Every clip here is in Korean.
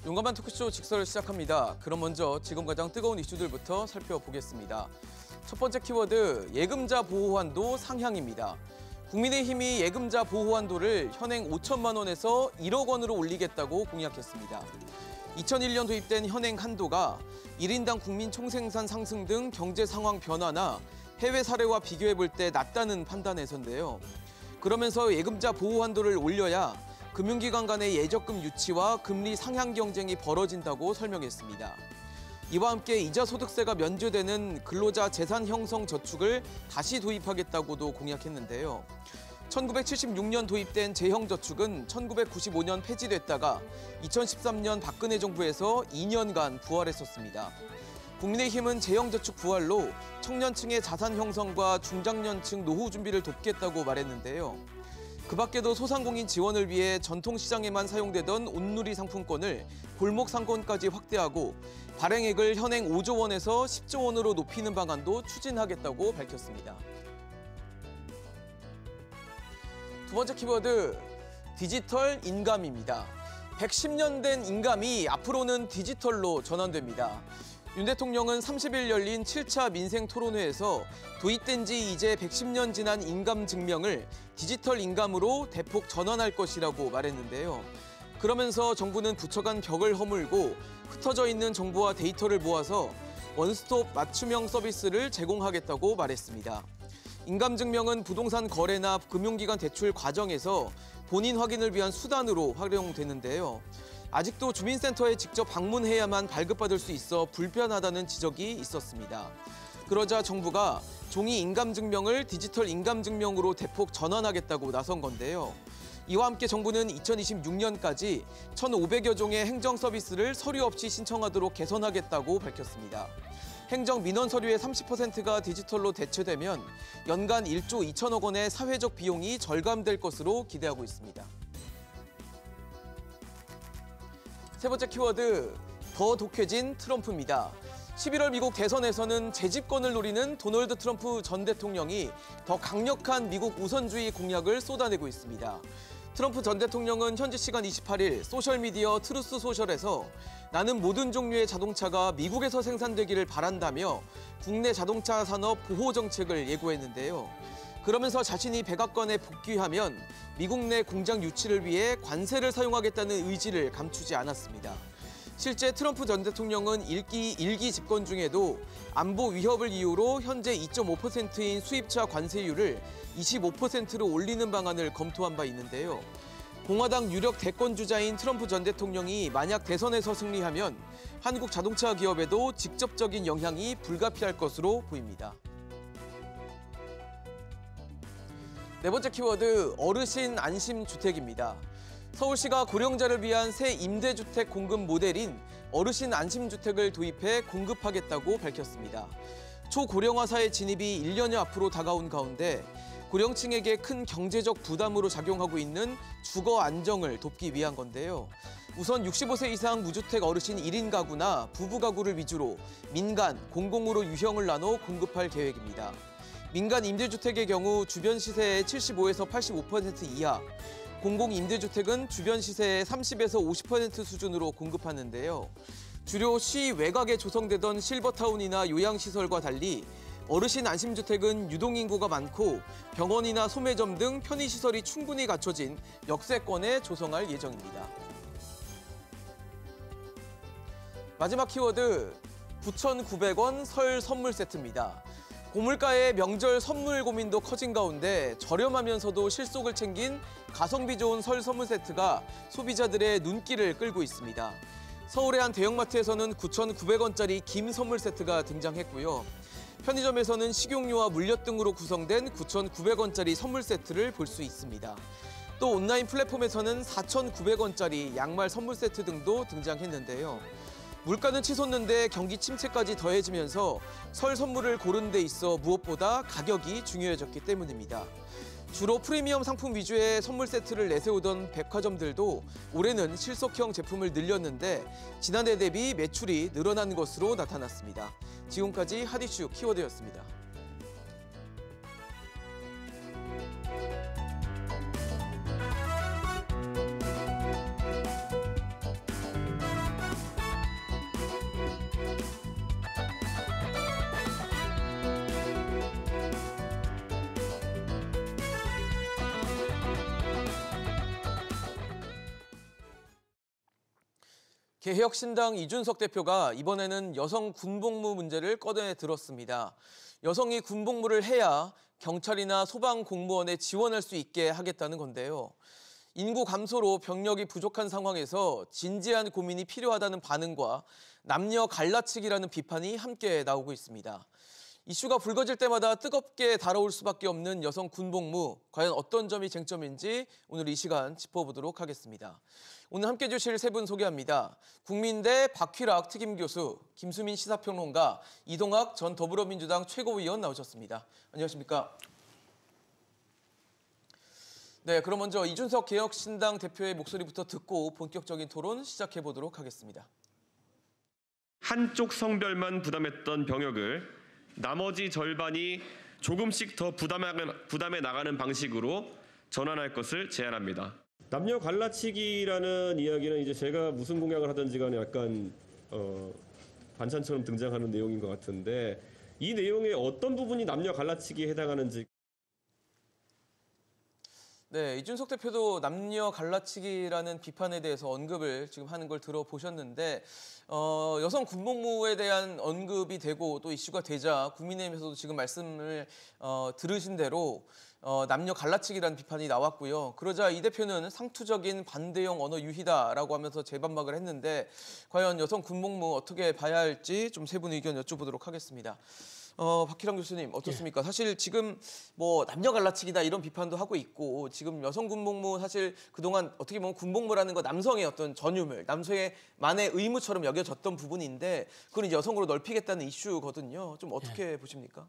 용감한 토크쇼 직설 시작합니다. 그럼 먼저 지금 가장 뜨거운 이슈들부터 살펴보겠습니다. 첫 번째 키워드, 예금자 보호한도 상향입니다. 국민의힘이 예금자 보호한도를 현행 5천만 원에서 1억 원으로 올리겠다고 공약했습니다. 2001년 도입된 현행 한도가 1인당 국민 총생산 상승 등 경제 상황 변화나 해외 사례와 비교해 볼 때 낮다는 판단에서인데요. 그러면서 예금자 보호한도를 올려야 금융기관 간의 예적금 유치와 금리 상향 경쟁이 벌어진다고 설명했습니다. 이와 함께 이자 소득세가 면제되는 근로자 재산 형성 저축을 다시 도입하겠다고도 공약했는데요. 1976년 도입된 재형저축은 1995년 폐지됐다가 2013년 박근혜 정부에서 2년간 부활했었습니다. 국민의힘은 재형저축 부활로 청년층의 자산 형성과 중장년층 노후 준비를 돕겠다고 말했는데요. 그 밖에도 소상공인 지원을 위해 전통시장에만 사용되던 온누리 상품권을 골목 상권까지 확대하고 발행액을 현행 5조 원에서 10조 원으로 높이는 방안도 추진하겠다고 밝혔습니다. 두 번째 키워드, 디지털 인감입니다. 110년 된 인감이 앞으로는 디지털로 전환됩니다. 윤 대통령은 30일 열린 7차 민생 토론회에서 도입된 지 이제 110년 지난 인감 증명을 디지털 인감으로 대폭 전환할 것이라고 말했는데요. 그러면서 정부는 부처 간 벽을 허물고 흩어져 있는 정보와 데이터를 모아서 원스톱 맞춤형 서비스를 제공하겠다고 말했습니다. 인감증명은 부동산 거래나 금융기관 대출 과정에서 본인 확인을 위한 수단으로 활용되는데요. 아직도 주민센터에 직접 방문해야만 발급받을 수 있어 불편하다는 지적이 있었습니다. 그러자 정부가 종이 인감증명을 디지털 인감증명으로 대폭 전환하겠다고 나선 건데요. 이와 함께 정부는 2026년까지 1,500여 종의 행정 서비스를 서류 없이 신청하도록 개선하겠다고 밝혔습니다. 행정 민원 서류의 30%가 디지털로 대체되면 연간 1조 2천억 원의 사회적 비용이 절감될 것으로 기대하고 있습니다. 세 번째 키워드, 더 독해진 트럼프입니다. 11월 미국 대선에서는 재집권을 노리는 도널드 트럼프 전 대통령이 더 강력한 미국 우선주의 공약을 쏟아내고 있습니다. 트럼프 전 대통령은 현지 시간 28일 소셜미디어 트루스 소셜에서 나는 모든 종류의 자동차가 미국에서 생산되기를 바란다며 국내 자동차 산업 보호 정책을 예고했는데요. 그러면서 자신이 백악관에 복귀하면 미국 내 공장 유치를 위해 관세를 사용하겠다는 의지를 감추지 않았습니다. 실제 트럼프 전 대통령은 일기 집권 중에도 안보 위협을 이유로 현재 2.5%인 수입차 관세율을 25%로 올리는 방안을 검토한 바 있는데요. 공화당 유력 대권주자인 트럼프 전 대통령이 만약 대선에서 승리하면 한국 자동차 기업에도 직접적인 영향이 불가피할 것으로 보입니다. 네 번째 키워드, 어르신 안심주택입니다. 서울시가 고령자를 위한 새 임대주택 공급 모델인 어르신 안심주택을 도입해 공급하겠다고 밝혔습니다. 초고령화 사회 진입이 1년여 앞으로 다가온 가운데 고령층에게 큰 경제적 부담으로 작용하고 있는 주거 안정을 돕기 위한 건데요. 우선 65세 이상 무주택 어르신 1인 가구나 부부 가구를 위주로 민간, 공공으로 유형을 나눠 공급할 계획입니다. 민간 임대주택의 경우 주변 시세의 75에서 85% 이하, 공공임대주택은 주변 시세의 30에서 50% 수준으로 공급하는데요. 주로 시 외곽에 조성되던 실버타운이나 요양시설과 달리 어르신 안심주택은 유동인구가 많고 병원이나 소매점 등 편의시설이 충분히 갖춰진 역세권에 조성할 예정입니다. 마지막 키워드, 9,900원 설 선물 세트입니다. 고물가의 명절 선물 고민도 커진 가운데 저렴하면서도 실속을 챙긴 가성비 좋은 설 선물 세트가 소비자들의 눈길을 끌고 있습니다. 서울의 한 대형마트에서는 9,900원짜리 김 선물 세트가 등장했고요. 편의점에서는 식용유와 물엿 등으로 구성된 9,900원짜리 선물 세트를 볼 수 있습니다. 또 온라인 플랫폼에서는 4,900원짜리 양말 선물 세트 등도 등장했는데요. 물가는 치솟는데 경기 침체까지 더해지면서 설 선물을 고르는 데 있어 무엇보다 가격이 중요해졌기 때문입니다. 주로 프리미엄 상품 위주의 선물 세트를 내세우던 백화점들도 올해는 실속형 제품을 늘렸는데 지난해 대비 매출이 늘어난 것으로 나타났습니다. 지금까지 핫이슈 키워드였습니다. 개혁신당 이준석 대표가 이번에는 여성 군복무 문제를 꺼내 들었습니다. 여성이 군복무를 해야 경찰이나 소방 공무원에 지원할 수 있게 하겠다는 건데요. 인구 감소로 병력이 부족한 상황에서 진지한 고민이 필요하다는 반응과 남녀 갈라치기라는 비판이 함께 나오고 있습니다. 이슈가 불거질 때마다 뜨겁게 다뤄올 수밖에 없는 여성 군복무, 과연 어떤 점이 쟁점인지 오늘 이 시간 짚어보도록 하겠습니다. 오늘 함께 해주실 세 분 소개합니다. 국민대 박휘락 특임교수, 김수민 시사평론가, 이동학 전 더불어민주당 최고위원 나오셨습니다. 안녕하십니까? 네, 그럼 먼저 이준석 개혁신당 대표의 목소리부터 듣고 본격적인 토론 시작해보도록 하겠습니다. 한쪽 성별만 부담했던 병역을 나머지 절반이 조금씩 더 부담해 나가는 방식으로 전환할 것을 제안합니다. 남녀 갈라치기라는 이야기는 이제 제가 무슨 공약을 하든지 간에 약간 반찬처럼 등장하는 내용인 것 같은데 이 내용의 어떤 부분이 남녀 갈라치기에 해당하는지. 네, 이준석 대표도 남녀 갈라치기라는 비판에 대해서 언급을 지금 하는 걸 들어보셨는데 여성 군복무에 대한 언급이 되고 또 이슈가 되자 국민의힘에서도 지금 말씀을 들으신 대로 남녀 갈라치기라는 비판이 나왔고요. 그러자 이 대표는 상투적인 반대용 언어 유희다라고 하면서 재반박을 했는데 과연 여성 군복무 어떻게 봐야 할지 좀 세 분 의견 여쭤보도록 하겠습니다. 박희랑 교수님 어떻습니까? 사실 지금 뭐 남녀 갈라치기다 이런 비판도 하고 있고 지금 여성 군복무 사실 그동안 어떻게 보면 군복무라는 거 남성의 어떤 전유물, 남성의 만의 의무처럼 여겨졌던 부분인데 그걸 이제 여성으로 넓히겠다는 이슈거든요. 좀 어떻게 보십니까?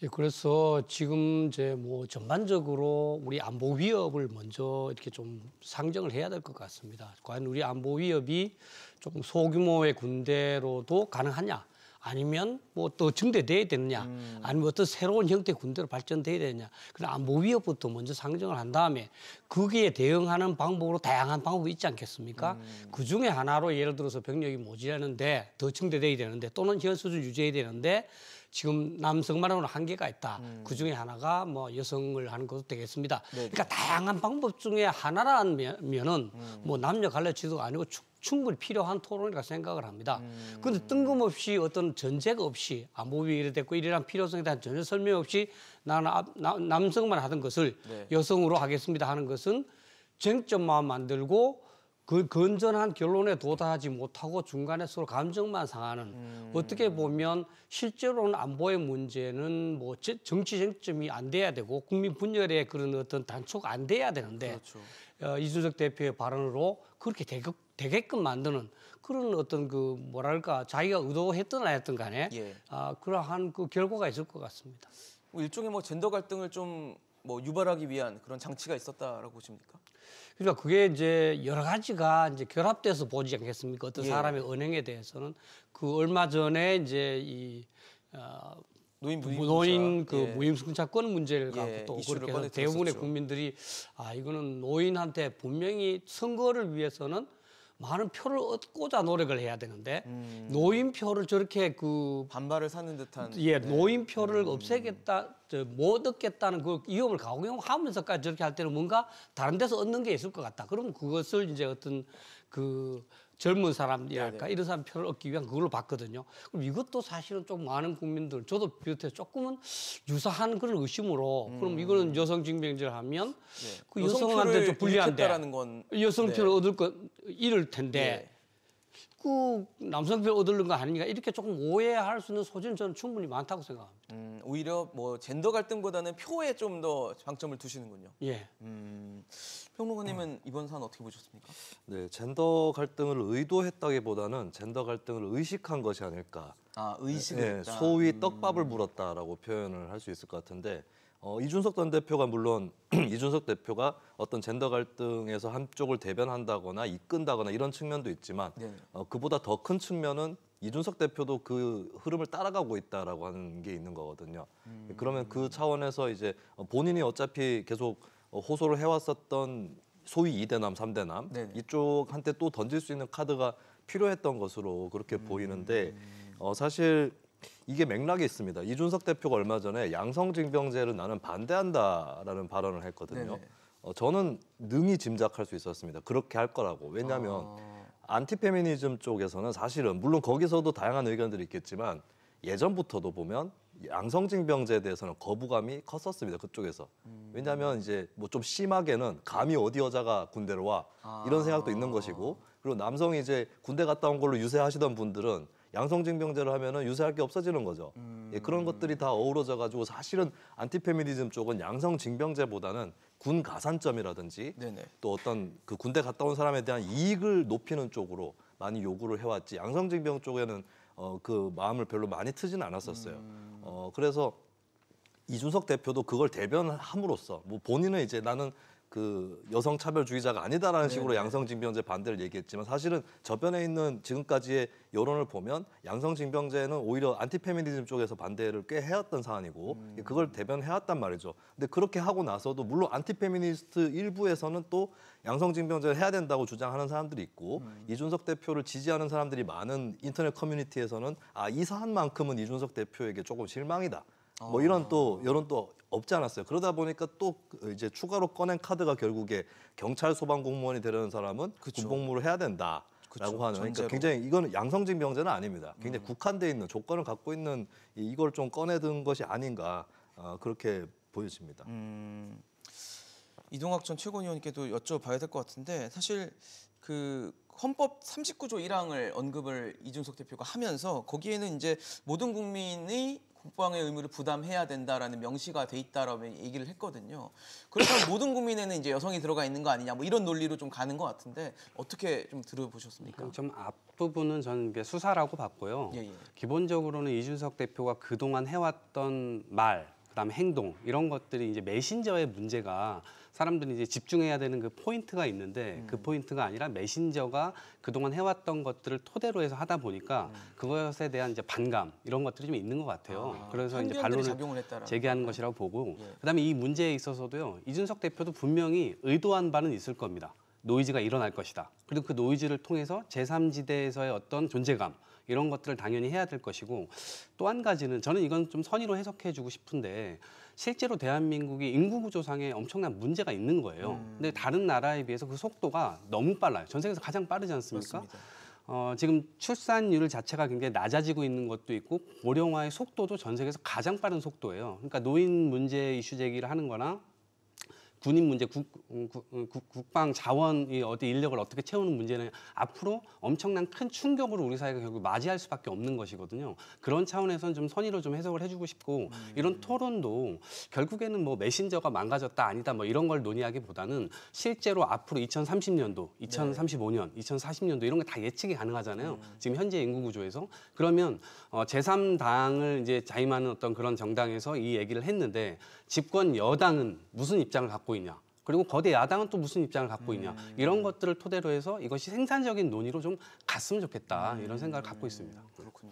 예, 그래서 지금 이제 뭐 전반적으로 우리 안보 위협을 먼저 이렇게 좀 상정을 해야 될 것 같습니다. 과연 우리 안보 위협이 좀 소규모의 군대로도 가능하냐? 아니면 뭐 또 증대돼야 되느냐, 아니면 어떤 새로운 형태의 군대로 발전돼야 되느냐. 그런 안보 위협부터 먼저 상정을 한 다음에 거기에 대응하는 방법으로 다양한 방법이 있지 않겠습니까? 그 중에 하나로 예를 들어서 병력이 모자라는데 더 증대돼야 되는데 또는 현 수준 유지해야 되는데 지금 남성만으로는 한계가 있다. 그 중에 하나가 뭐 여성을 하는 것도 되겠습니다. 네네. 그러니까 다양한 방법 중에 하나라면은 뭐 남녀 갈라치기가 아니고 충분히 필요한 토론이라고 생각을 합니다. 그런데 뜬금없이 어떤 전제가 없이 안보위 이래 됐고 이러한 필요성에 대한 전혀 설명 없이 나는 남성만 하던 것을 네. 여성으로 하겠습니다 하는 것은 쟁점만 만들고 그 건전한 결론에 도달하지 못하고 중간에 서로 감정만 상하는 어떻게 보면 실제로는 안보의 문제는 뭐 정치 쟁점이 안 돼야 되고 국민 분열의 그런 어떤 단초가 안 돼야 되는데 그렇죠. 이준석 대표의 발언으로 그렇게 되게끔 만드는 그런 어떤 그 뭐랄까 자기가 의도했든 안 했든 간에 예. 그러한 그 결과가 있을 것 같습니다. 뭐 일종의 뭐 젠더 갈등을 좀 뭐 유발하기 위한 그런 장치가 있었다라고 보십니까? 그러니까 그게 이제 여러 가지가 이제 결합돼서 보지 않겠습니까? 어떤 예. 사람의 언행에 대해서는 그 얼마 전에 이제 이 노인 그 예. 무임승차권 문제를 갖고 예, 또 이슈를 그렇게 꺼내 해서 대부분의 들었었죠. 국민들이 이거는 노인한테 분명히 선거를 위해서는 많은 표를 얻고자 노력을 해야 되는데 노인표를 저렇게 그 반발을 사는 듯한. 예, 네. 노인표를 없애겠다, 못 얻겠다는 그 위협을 강요하면서까지 저렇게 할 때는 뭔가 다른 데서 얻는 게 있을 것 같다. 그럼 그것을 이제 어떤 그 젊은 사람이랄까 네네. 이런 사람 표를 얻기 위한 그걸로 봤거든요. 그럼 이것도 사실은 좀 많은 국민들, 저도 비롯해서 조금은 유사한 그런 의심으로 그럼 이거는 여성 징병제를 하면 네. 그 여성한테 좀 불리한데 일으켰다라는 건 여성표를 네. 얻을 거 이럴 텐데 예. 그 남성표를 얻는 거 아닌가 이렇게 조금 오해할 수 있는 소지는 저는 충분히 많다고 생각합니다. 오히려 뭐 젠더 갈등보다는 표에 좀 더 방점을 두시는군요. 예. 평론가님은 이번 사안 어떻게 보셨습니까? 네, 젠더 갈등을 의도했다기보다는 젠더 갈등을 의식한 것이 아닐까. 의식을 네, 했다. 소위 떡밥을 물었다라고 표현을 할 수 있을 것 같은데 이준석 전 대표가 물론 이준석 대표가 어떤 젠더 갈등에서 한쪽을 대변한다거나 이끈다거나 이런 측면도 있지만 네. 그보다 더 큰 측면은 이준석 대표도 그 흐름을 따라가고 있다라고 하는 게 있는 거거든요. 그러면 그 차원에서 이제 본인이 어차피 계속 호소를 해왔었던 소위 2대남, 3대남 네네. 이쪽한테 또 던질 수 있는 카드가 필요했던 것으로 그렇게 보이는데 사실 이게 맥락이 있습니다. 이준석 대표가 얼마 전에 양성징병제를 나는 반대한다라는 발언을 했거든요. 네네. 저는 능히 짐작할 수 있었습니다. 그렇게 할 거라고. 왜냐하면 안티페미니즘 쪽에서는 사실은 물론 거기서도 다양한 의견들이 있겠지만 예전부터도 보면 양성징병제에 대해서는 거부감이 컸었습니다. 그쪽에서. 왜냐하면 이제 뭐 좀 심하게는 감히 어디 여자가 군대를 와 이런 생각도 있는 것이고, 그리고 남성이 이제 군대 갔다 온 걸로 유세하시던 분들은 양성징병제를 하면은 유세할 게 없어지는 거죠. 예, 그런 것들이 다 어우러져 가지고 사실은 안티페미니즘 쪽은 양성징병제보다는 군 가산점이라든지 네네. 또 어떤 그 군대 갔다 온 사람에 대한 이익을 높이는 쪽으로 많이 요구를 해왔지, 양성징병 쪽에는 그 마음을 별로 많이 트지는 않았었어요. 그래서 이준석 대표도 그걸 대변함으로써 뭐 본인은 이제 나는 그 여성 차별주의자가 아니다라는 식으로 양성징병제 반대를 얘기했지만, 사실은 저변에 있는 지금까지의 여론을 보면 양성징병제는 오히려 안티페미니즘 쪽에서 반대를 꽤 해왔던 사안이고 그걸 대변해왔단 말이죠. 근데 그렇게 하고 나서도 물론 안티페미니스트 일부에서는 또 양성징병제를 해야 된다고 주장하는 사람들이 있고, 이준석 대표를 지지하는 사람들이 많은 인터넷 커뮤니티에서는 이 사안만큼은 이준석 대표에게 조금 실망이다. 뭐 이런 또 여론도 없지 않았어요. 그러다 보니까 또 이제 추가로 꺼낸 카드가 결국에 경찰 소방공무원이 되려는 사람은 군복무를 해야 된다라고 하는, 그러니까 굉장히 이거는 양성징병제는 아닙니다. 굉장히 국한돼 있는 조건을 갖고 있는 이걸 좀 꺼내든 것이 아닌가, 그렇게 보여집니다. 이동학 전 최고위원님께도 여쭤봐야 될 것 같은데, 사실 그 헌법 39조 1항을 언급을 이준석 대표가 하면서 거기에는 이제 모든 국민이 국방의 의무를 부담해야 된다라는 명시가 돼 있다라고 얘기를 했거든요. 그렇다면 모든 국민에는 이제 여성이 들어가 있는 거 아니냐, 뭐 이런 논리로 좀 가는 것 같은데 어떻게 좀 들어보셨습니까? 좀 앞부분은 저는 이게 수사라고 봤고요. 예, 예. 기본적으로는 이준석 대표가 그동안 해왔던 말, 그다음에 행동 이런 것들이 이제 메신저의 문제가, 사람들이 이제 집중해야 되는 그 포인트가 있는데 그 포인트가 아니라 메신저가 그동안 해왔던 것들을 토대로 해서 하다 보니까 그것에 대한 이제 반감 이런 것들이 좀 있는 것 같아요. 그래서 이제 반론을 제기하는 것이라고 보고, 그다음에 이 문제에 있어서도요, 이준석 대표도 분명히 의도한 바는 있을 겁니다. 노이즈가 일어날 것이다. 그리고 그 노이즈를 통해서 제3지대에서의 어떤 존재감 이런 것들을 당연히 해야 될 것이고, 또 한 가지는 저는 이건 좀 선의로 해석해주고 싶은데, 실제로 대한민국이 인구 구조상에 엄청난 문제가 있는 거예요. 근데 다른 나라에 비해서 그 속도가 너무 빨라요. 전 세계에서 가장 빠르지 않습니까? 그렇습니다. 지금 출산율 자체가 굉장히 낮아지고 있는 것도 있고, 고령화의 속도도 전 세계에서 가장 빠른 속도예요. 그러니까 노인 문제 이슈 제기를 하는 거나 군인 문제, 국방 자원이 어디 인력을 어떻게 채우는 문제는 앞으로 엄청난 큰 충격으로 우리 사회가 결국 맞이할 수밖에 없는 것이거든요. 그런 차원에서는 좀 선의로 좀 해석을 해주고 싶고, 이런 토론도 결국에는 뭐 메신저가 망가졌다 아니다 뭐 이런 걸 논의하기보다는 실제로 앞으로 2030년도, 2035년, 2040년도 이런 게 다 예측이 가능하잖아요. 지금 현재 인구 구조에서. 그러면 제3당을 이제 자임하는 어떤 그런 정당에서 이 얘기를 했는데, 집권 여당은 무슨 입장을 갖고 있냐, 그리고 거대 야당은 또 무슨 입장을 갖고 있냐, 이런 것들을 토대로 해서 이것이 생산적인 논의로 좀 갔으면 좋겠다, 이런 생각을 갖고 있습니다. 그렇군요.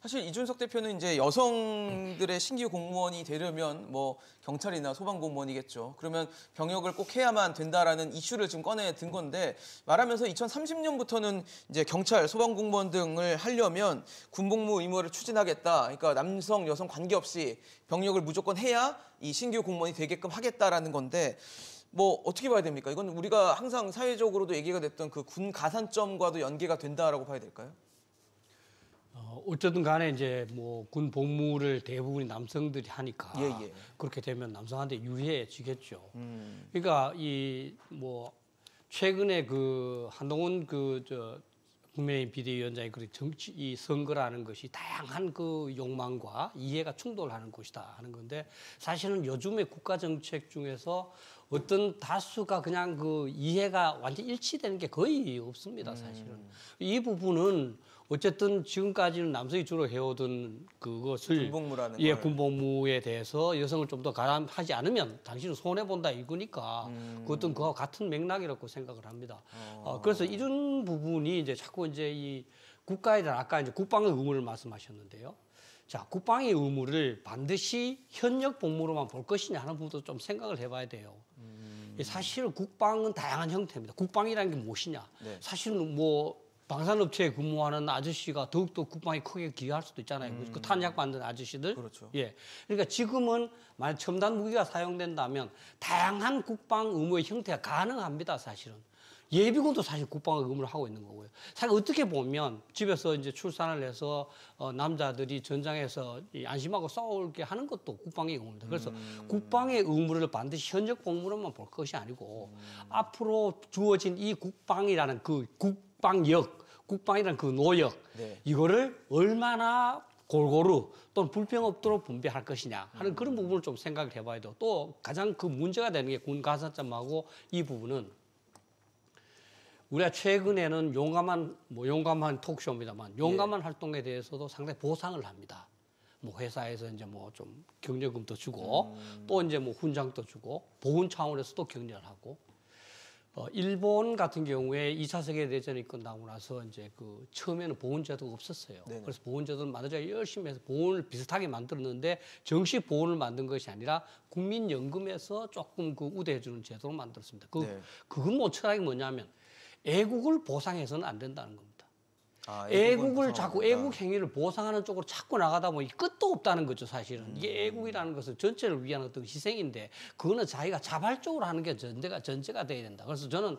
사실 이준석 대표는 이제 여성들의 신규 공무원이 되려면 뭐 경찰이나 소방공무원이겠죠. 그러면 병역을 꼭 해야만 된다라는 이슈를 지금 꺼내 든 건데, 말하면서 2030년부터는 이제 경찰, 소방공무원 등을 하려면 군복무 의무를 추진하겠다. 그러니까 남성, 여성 관계없이 병역을 무조건 해야 이 신규 공무원이 되게끔 하겠다라는 건데, 뭐 어떻게 봐야 됩니까? 이건 우리가 항상 사회적으로도 얘기가 됐던 그 군 가산점과도 연계가 된다라고 봐야 될까요? 어쨌든 간에 이제 뭐 군 복무를 대부분이 남성들이 하니까 예, 예. 그렇게 되면 남성한테 유리해지겠죠. 그러니까 이 뭐 최근에 그 한동훈 국민의힘 비대위원장이 그 정치 이 선거라는 것이 다양한 그 욕망과 이해가 충돌하는 것이다 하는 건데, 사실은 요즘의 국가 정책 중에서 어떤 다수가 그냥 그 이해가 완전 일치되는 게 거의 없습니다, 사실은. 이 부분은 어쨌든 지금까지는 남성이 주로 해오던 그것을 군복무라는 예, 걸. 군복무에 대해서 여성을 좀 더 가담하지 않으면 당신은 손해 본다 이거니까 그것도 그와 같은 맥락이라고 생각을 합니다. 그래서 이런 부분이 이제 자꾸 이제 이 국가에 대한, 아까 이제 국방의 의무를 말씀하셨는데요. 자, 국방의 의무를 반드시 현역 복무로만 볼 것이냐 하는 부분도 좀 생각을 해봐야 돼요. 사실은 국방은 다양한 형태입니다. 국방이라는 게 무엇이냐? 네. 사실은 뭐 방산업체에 근무하는 아저씨가 더욱더 국방에 크게 기여할 수도 있잖아요. 그 탄약 만드는 아저씨들. 그렇죠. 예. 그러니까 지금은 만약 첨단 무기가 사용된다면 다양한 국방 의무의 형태가 가능합니다, 사실은. 예비군도 사실 국방의 의무를 하고 있는 거고요. 사실 어떻게 보면 집에서 이제 출산을 해서 남자들이 전장에서 안심하고 싸우게 하는 것도 국방의 의무입니다. 그래서 국방의 의무를 반드시 현역 복무로만 볼 것이 아니고 앞으로 주어진 이 국방이라는 그 국방이라는 그 노역 네. 이거를 얼마나 골고루 또는 불평 없도록 분배할 것이냐 하는 그런 부분을 좀 생각을 해봐야 돼요. 또 가장 그 문제가 되는 게 군 가산점하고 이 부분은 우리가 최근에는 용감한 톡쇼입니다만 용감한 활동에 대해서도 상당히 보상을 합니다. 뭐 회사에서 이제 뭐 좀 격려금도 주고 또 이제 뭐 훈장도 주고 보훈 차원에서도 격려를 하고 일본 같은 경우에 2차 세계대전이 끝나고 나서 이제 그 처음에는 보훈제도가 없었어요. 네네. 그래서 보훈제도를 만들자 열심히 해서 보훈을 비슷하게 만들었는데 정식 보훈을 만든 것이 아니라 국민연금에서 조금 그 우대해주는 제도를 만들었습니다. 네. 그건 뭐 철학이 뭐냐면 애국을 보상해서는 안 된다는 겁니다. 아, 애국을 자꾸 애국 행위를 보상하는 쪽으로 자꾸 나가다 보니 끝도 없다는 거죠, 사실은. 이게 애국이라는 것은 전체를 위한 어떤 희생인데 그거는 자기가 자발적으로 하는 게 전제가 돼야 된다. 그래서 저는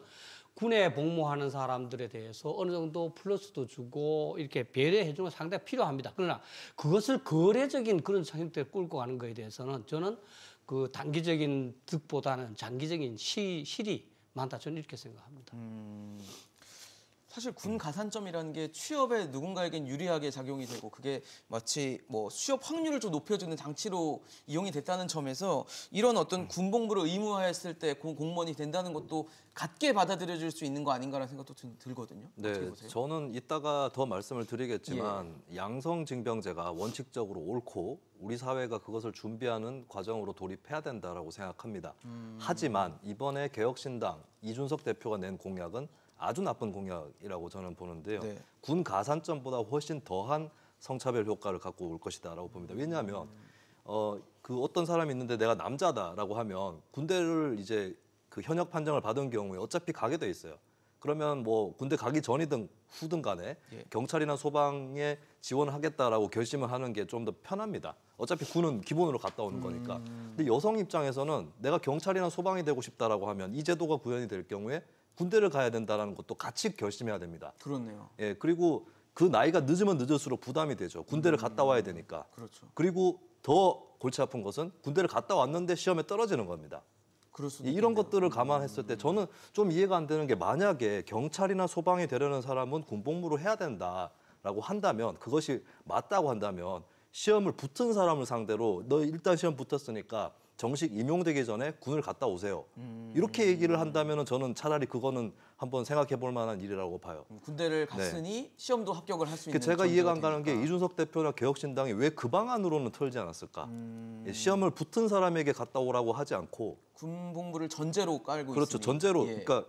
군에 복무하는 사람들에 대해서 어느 정도 플러스도 주고 이렇게 배려해 주는 건 상당히 필요합니다. 그러나 그것을 거래적인 그런 형태로 끌고 가는 거에 대해서는 저는 그 단기적인 득보다는 장기적인 실이 많다. 저는 이렇게 생각합니다. 사실 군 가산점이라는 게 취업에 누군가에겐 유리하게 작용이 되고 그게 마치 뭐 취업 확률을 좀 높여주는 장치로 이용이 됐다는 점에서 이런 어떤 군복무를 의무화했을 때 공무원이 된다는 것도 같게 받아들여질 수 있는 거 아닌가라는 생각도 들거든요. 어떻게 네, 보세요? 저는 이따가 더 말씀을 드리겠지만 양성징병제가 원칙적으로 옳고 우리 사회가 그것을 준비하는 과정으로 돌입해야 된다라고 생각합니다. 하지만 이번에 개혁신당 이준석 대표가 낸 공약은 아주 나쁜 공약이라고 저는 보는데요. 네. 군 가산점보다 훨씬 더한 성차별 효과를 갖고 올 것이다라고 봅니다. 왜냐하면 그 어떤 사람이 있는데 내가 남자다라고 하면 군대를 이제 그 현역 판정을 받은 경우에 어차피 가게 돼 있어요. 그러면 뭐 군대 가기 전이든 후든 간에 경찰이나 소방에 지원하겠다라고 결심을 하는 게 좀 더 편합니다. 어차피 군은 기본으로 갔다 오는 거니까. 근데 여성 입장에서는 내가 경찰이나 소방이 되고 싶다라고 하면 이 제도가 구현이 될 경우에 군대를 가야 된다는 것도 같이 결심해야 됩니다. 그렇네요. 예, 그리고 그 나이가 늦으면 늦을수록 부담이 되죠. 군대를 갔다 와야 되니까. 그렇죠. 그리고 더 골치 아픈 것은 군대를 갔다 왔는데 시험에 떨어지는 겁니다. 그럴 수도 이런 있겠네요. 것들을 감안했을 때 저는 좀 이해가 안 되는 게 만약에 경찰이나 소방이 되려는 사람은 군복무를 해야 된다라고 한다면 그것이 맞다고 한다면 시험을 붙은 사람을 상대로 너 일단 시험 붙었으니까 정식 임용되기 전에 군을 갔다 오세요. 이렇게 얘기를 한다면 저는 차라리 그거는 한번 생각해 볼 만한 일이라고 봐요. 군대를 갔으니 시험도 합격을 할 수 있는 제가 이해가 안 전제가 가는 게 되니까. 이준석 대표나 개혁신당이 왜 그 방안으로는 털지 않았을까? 예, 시험을 붙은 사람에게 갔다 오라고 하지 않고 군복무를 전제로 깔고 그렇죠. 있으니. 전제로 예. 그러니까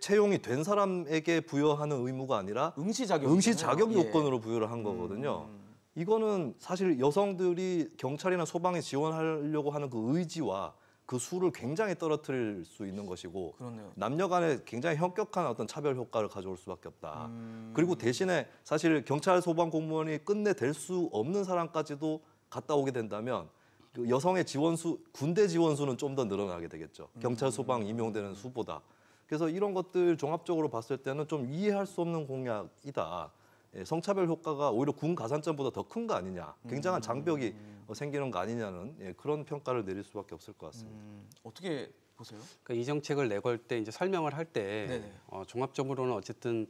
채용이 된 사람에게 부여하는 의무가 아니라 응시 자격 응시 자격 요건으로 부여를 한 거거든요. 이거는 사실 여성들이 경찰이나 소방에 지원하려고 하는 그 의지와 그 수를 굉장히 떨어뜨릴 수 있는 것이고 그렇네요. 남녀 간에 굉장히 현격한 어떤 차별 효과를 가져올 수밖에 없다. 그리고 대신에 사실 경찰 소방 공무원이 끝내 될 수 없는 사람까지도 갔다 오게 된다면 그 여성의 지원수 군대 지원수는 좀 더 늘어나게 되겠죠. 경찰 소방 임용되는 수보다. 그래서 이런 것들 종합적으로 봤을 때는 좀 이해할 수 없는 공약이다. 예, 성차별 효과가 오히려 군 가산점보다 더 큰 거 아니냐, 굉장한 장벽이 생기는 거 아니냐는 그런 평가를 내릴 수밖에 없을 것 같습니다. 어떻게 보세요? 그러니까 이 정책을 내걸 때 이제 설명을 할 때 네네. 종합적으로는 어쨌든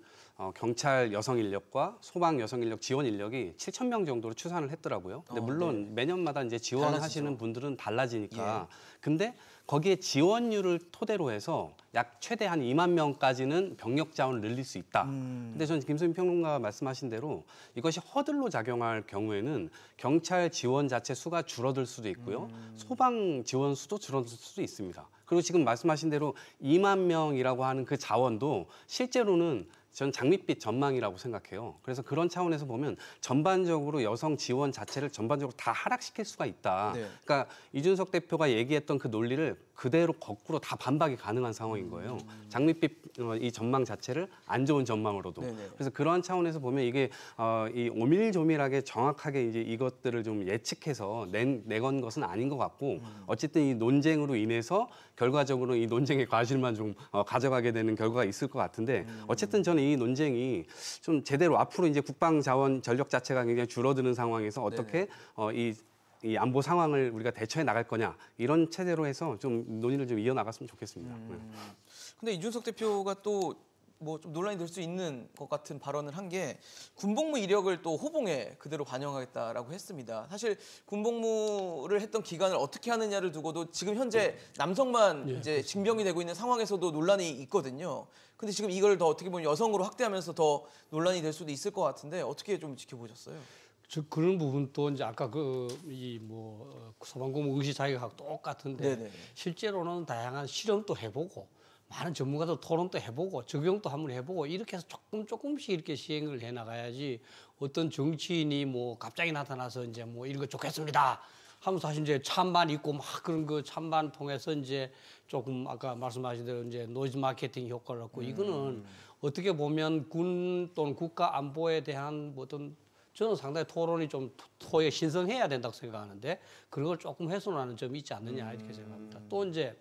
경찰 여성 인력과 소방 여성 인력 지원 인력이 7,000명 정도로 추산을 했더라고요. 근데 물론 매년마다 이제 지원하시는 달라지죠. 분들은 달라지니까. 근데 거기에 지원율을 토대로 해서 약 최대 한 2만 명까지는 병력 자원을 늘릴 수 있다. 근데 저는 김수민 평론가가 말씀하신 대로 이것이 허들로 작용할 경우에는 경찰 지원 자체 수가 줄어들 수도 있고요. 소방 지원 수도 줄어들 수도 있습니다. 그리고 지금 말씀하신 대로 2만 명이라고 하는 그 자원도 실제로는 전 장밋빛 전망이라고 생각해요. 그래서 그런 차원에서 보면 전반적으로 여성 지원 자체를 전반적으로 다 하락시킬 수가 있다. 네. 그러니까 이준석 대표가 얘기했던 그 논리를 그대로 거꾸로 다 반박이 가능한 상황인 거예요. 장밋빛 이 전망 자체를 안 좋은 전망으로도. 네네. 그래서 그러한 차원에서 보면 이게 이 오밀조밀하게 정확하게 이제 이것들을 좀 예측해서 내건 것은 아닌 것 같고 어쨌든 이 논쟁으로 인해서 결과적으로 이 논쟁의 과실만 좀 가져가게 되는 결과가 있을 것 같은데 어쨌든 저는 이 논쟁이 좀 제대로 앞으로 이제 국방 자원 전력 자체가 굉장히 줄어드는 상황에서 어떻게 이 안보 상황을 우리가 대처해 나갈 거냐 이런 체제로 해서 좀 논의를 좀 이어나갔으면 좋겠습니다. 근데 이준석 대표가 또 뭐 좀 논란이 될 수 있는 것 같은 발언을 한 게 군복무 이력을 또 호봉에 그대로 반영하겠다라고 했습니다. 사실 군복무를 했던 기간을 어떻게 하느냐를 두고도 지금 현재 남성만 이제 징병이 되고 있는 상황에서도 논란이 있거든요. 근데 지금 이걸 더 어떻게 보면 여성으로 확대하면서 더 논란이 될 수도 있을 것 같은데 어떻게 좀 지켜보셨어요? 즉 그런 부분도 이제 아까 소방공무 의식 자격하고 똑같은데 네네. 실제로는 다양한 실험도 해보고 많은 전문가들 토론도 해보고 적용도 한번 해보고 이렇게 해서 조금씩 이렇게 시행을 해 나가야지 어떤 정치인이 뭐 갑자기 나타나서 이제 뭐 이런 거 좋겠습니다 하면서 사실 이제 찬반 있고 막 그런 그 찬반 통해서 이제 조금 아까 말씀하신 대로 이제 노이즈 마케팅 효과를 얻고 이거는 어떻게 보면 군 또는 국가 안보에 대한 뭐 어떤 저는 상당히 토론이 좀 토에 신성해야 된다고 생각하는데 그런 걸 조금 훼손하는 점이 있지 않느냐 이렇게 생각합니다. 또 이제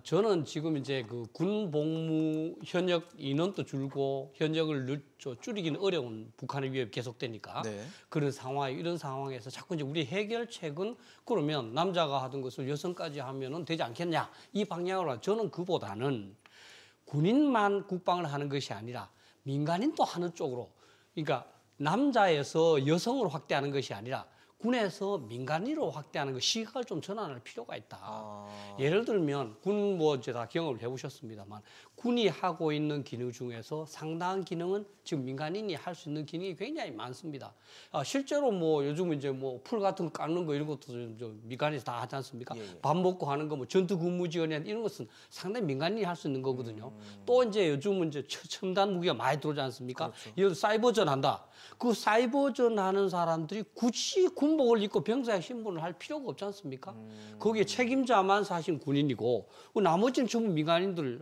저는 지금 이제 그 군 복무 현역 인원도 줄고 현역을 줄이기는 어려운 북한의 위협이 계속되니까 네. 그런 상황 이런 상황에서 자꾸 이제 우리 해결책은 그러면 남자가 하던 것을 여성까지 하면은 되지 않겠냐 이 방향으로 저는 그보다는 군인만 국방을 하는 것이 아니라 민간인도 하는 쪽으로 그러니까 남자에서 여성으로 확대하는 것이 아니라 군에서 민간인으로 확대하는 그 시각을 좀 전환할 필요가 있다. 예를 들면 군 뭐 이제 다 경험을 해보셨습니다만 군이 하고 있는 기능 중에서 상당한 기능은 지금 민간인이 할 수 있는 기능이 굉장히 많습니다. 실제로 뭐 요즘 이제 뭐 풀 같은 거 깎는 거 이런 것도 좀 민간인이 다 하지 않습니까? 밥 먹고 하는 거 뭐 전투 근무 지원이나 이런 것은 상당히 민간인이 할 수 있는 거거든요. 또 이제 요즘은 이제 첨단 무기가 많이 들어오지 않습니까? 그렇죠. 예를 들어 사이버전 한다. 그 사이버전 하는 사람들이 굳이 군복을 입고 병사의 신분을 할 필요가 없지 않습니까? 거기에 책임자만 사실 군인이고 나머지는 전부 민간인들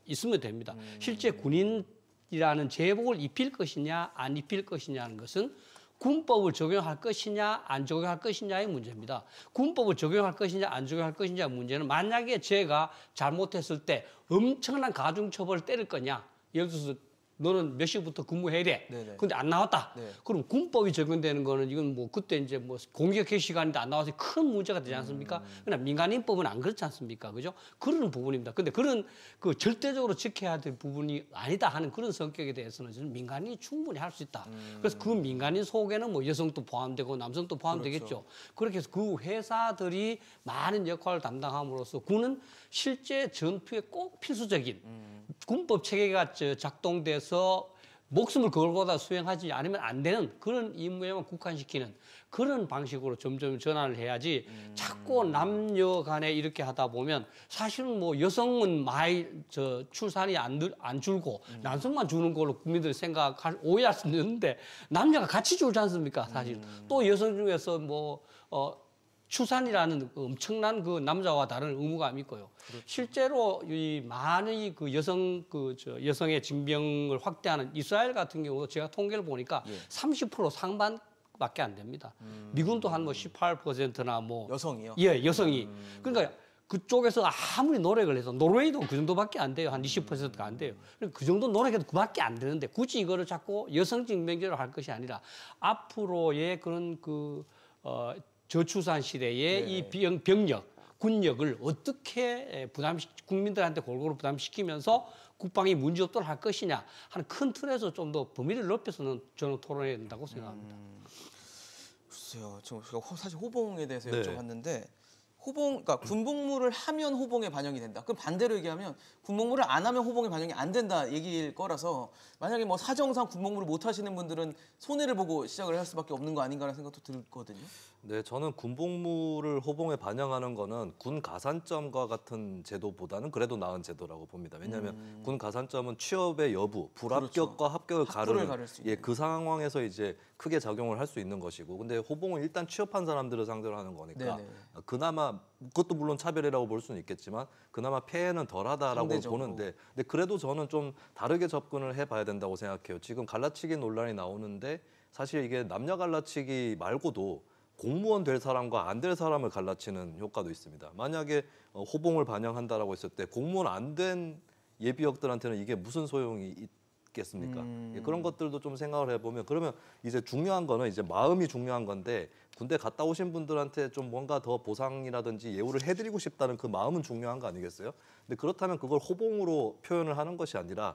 있으면 됩니다. 실제 군인이라는 제복을 입힐 것이냐 안 입힐 것이냐는 것은 군법을 적용할 것이냐 안 적용할 것이냐의 문제입니다. 군법을 적용할 것이냐 안 적용할 것이냐의 문제는 만약에 제가 잘못했을 때 엄청난 가중처벌을 때릴 거냐 예를 들어서 너는 몇 시부터 근무해야 돼. 네네. 근데 안 나왔다. 네. 그럼 군법이 적용되는 거는 이건 뭐 그때 이제 뭐 공격 개시 시간인데 안 나와서 큰 문제가 되지 않습니까? 그러나 민간인법은 안 그렇지 않습니까? 그죠? 그런 부분입니다. 근데 그런 그 절대적으로 지켜야 될 부분이 아니다 하는 그런 성격에 대해서는 저는 민간인이 충분히 할 수 있다. 그래서 그 민간인 속에는 뭐 여성도 포함되고 남성도 포함되겠죠. 그렇죠. 그렇게 해서 그 회사들이 많은 역할을 담당함으로써 군은 실제 전투에 꼭 필수적인 군법 체계가 작동돼서 목숨을 걸고다 수행하지 않으면 안 되는 그런 임무에만 국한시키는 그런 방식으로 점점 전환을 해야지 자꾸 남녀 간에 이렇게 하다 보면 사실은 뭐 여성은 많이 출산이 안 줄고 남성만 주는 걸로 국민들이 오해할 수 있는데 남녀가 같이 줄지 않습니까 사실 또 여성 중에서 출산이라는 엄청난 그 남자와 다른 의무감이 있고요. 그렇죠. 실제로 이 많은 그 여성의 징병을 확대하는 이스라엘 같은 경우도 제가 통계를 보니까 30% 상반밖에 안 됩니다. 미군도 한 뭐 18%나 뭐 여성이요? 예, 여성이. 그러니까 그쪽에서 아무리 노력을 해서 노르웨이도 그 정도밖에 안 돼요. 한 20%가 안 돼요. 그 정도 노력해도 그밖에 안 되는데 굳이 이거를 자꾸 여성 징병제로 할 것이 아니라 앞으로의 그런 저출산 시대의 이 군력을 어떻게 국민들한테 골고루 부담시키면서 국방이 문제없도록 할 것이냐 하는 큰 틀에서 좀 더 범위를 넓혀서는 저는 토론해야 된다고 생각합니다. 글쎄요. 제가 사실 호봉에 대해서 네. 여쭤봤는데 그러니까 군복무를 하면 호봉에 반영이 된다. 그럼 반대로 얘기하면 군복무를 안 하면 호봉에 반영이 안 된다 얘기일 거라서 만약에 뭐 사정상 군복무를 못 하시는 분들은 손해를 보고 시작을 할 수밖에 없는 거 아닌가라는 생각도 들거든요. 네, 저는 군복무를 호봉에 반영하는 거는 군 가산점과 같은 제도보다는 그래도 나은 제도라고 봅니다. 왜냐하면 군 가산점은 취업의 여부, 불합격과 합격을 학부를 가르는 가를 수 있는. 예, 그 상황에서 이제 크게 작용을 할 수 있는 것이고, 근데 호봉은 일단 취업한 사람들을 상대로 하는 거니까 네네. 그나마 그것도 물론 차별이라고 볼 수는 있겠지만 그나마 피해는 덜하다라고 상대적으로. 보는데, 근데 그래도 저는 좀 다르게 접근을 해봐야 된다고 생각해요. 지금 갈라치기 논란이 나오는데 사실 이게 남녀 갈라치기 말고도 공무원 될 사람과 안 될 사람을 갈라치는 효과도 있습니다. 만약에 호봉을 반영한다라고 했을 때 공무원 안 된 예비역들한테는 이게 무슨 소용이 있겠습니까? 예, 그런 것들도 좀 생각을 해보면, 그러면 이제 중요한 거는 이제 마음이 중요한 건데, 군대 갔다 오신 분들한테 좀 뭔가 더 보상이라든지 예우를 해드리고 싶다는 그 마음은 중요한 거 아니겠어요? 근데 그렇다면 그걸 호봉으로 표현을 하는 것이 아니라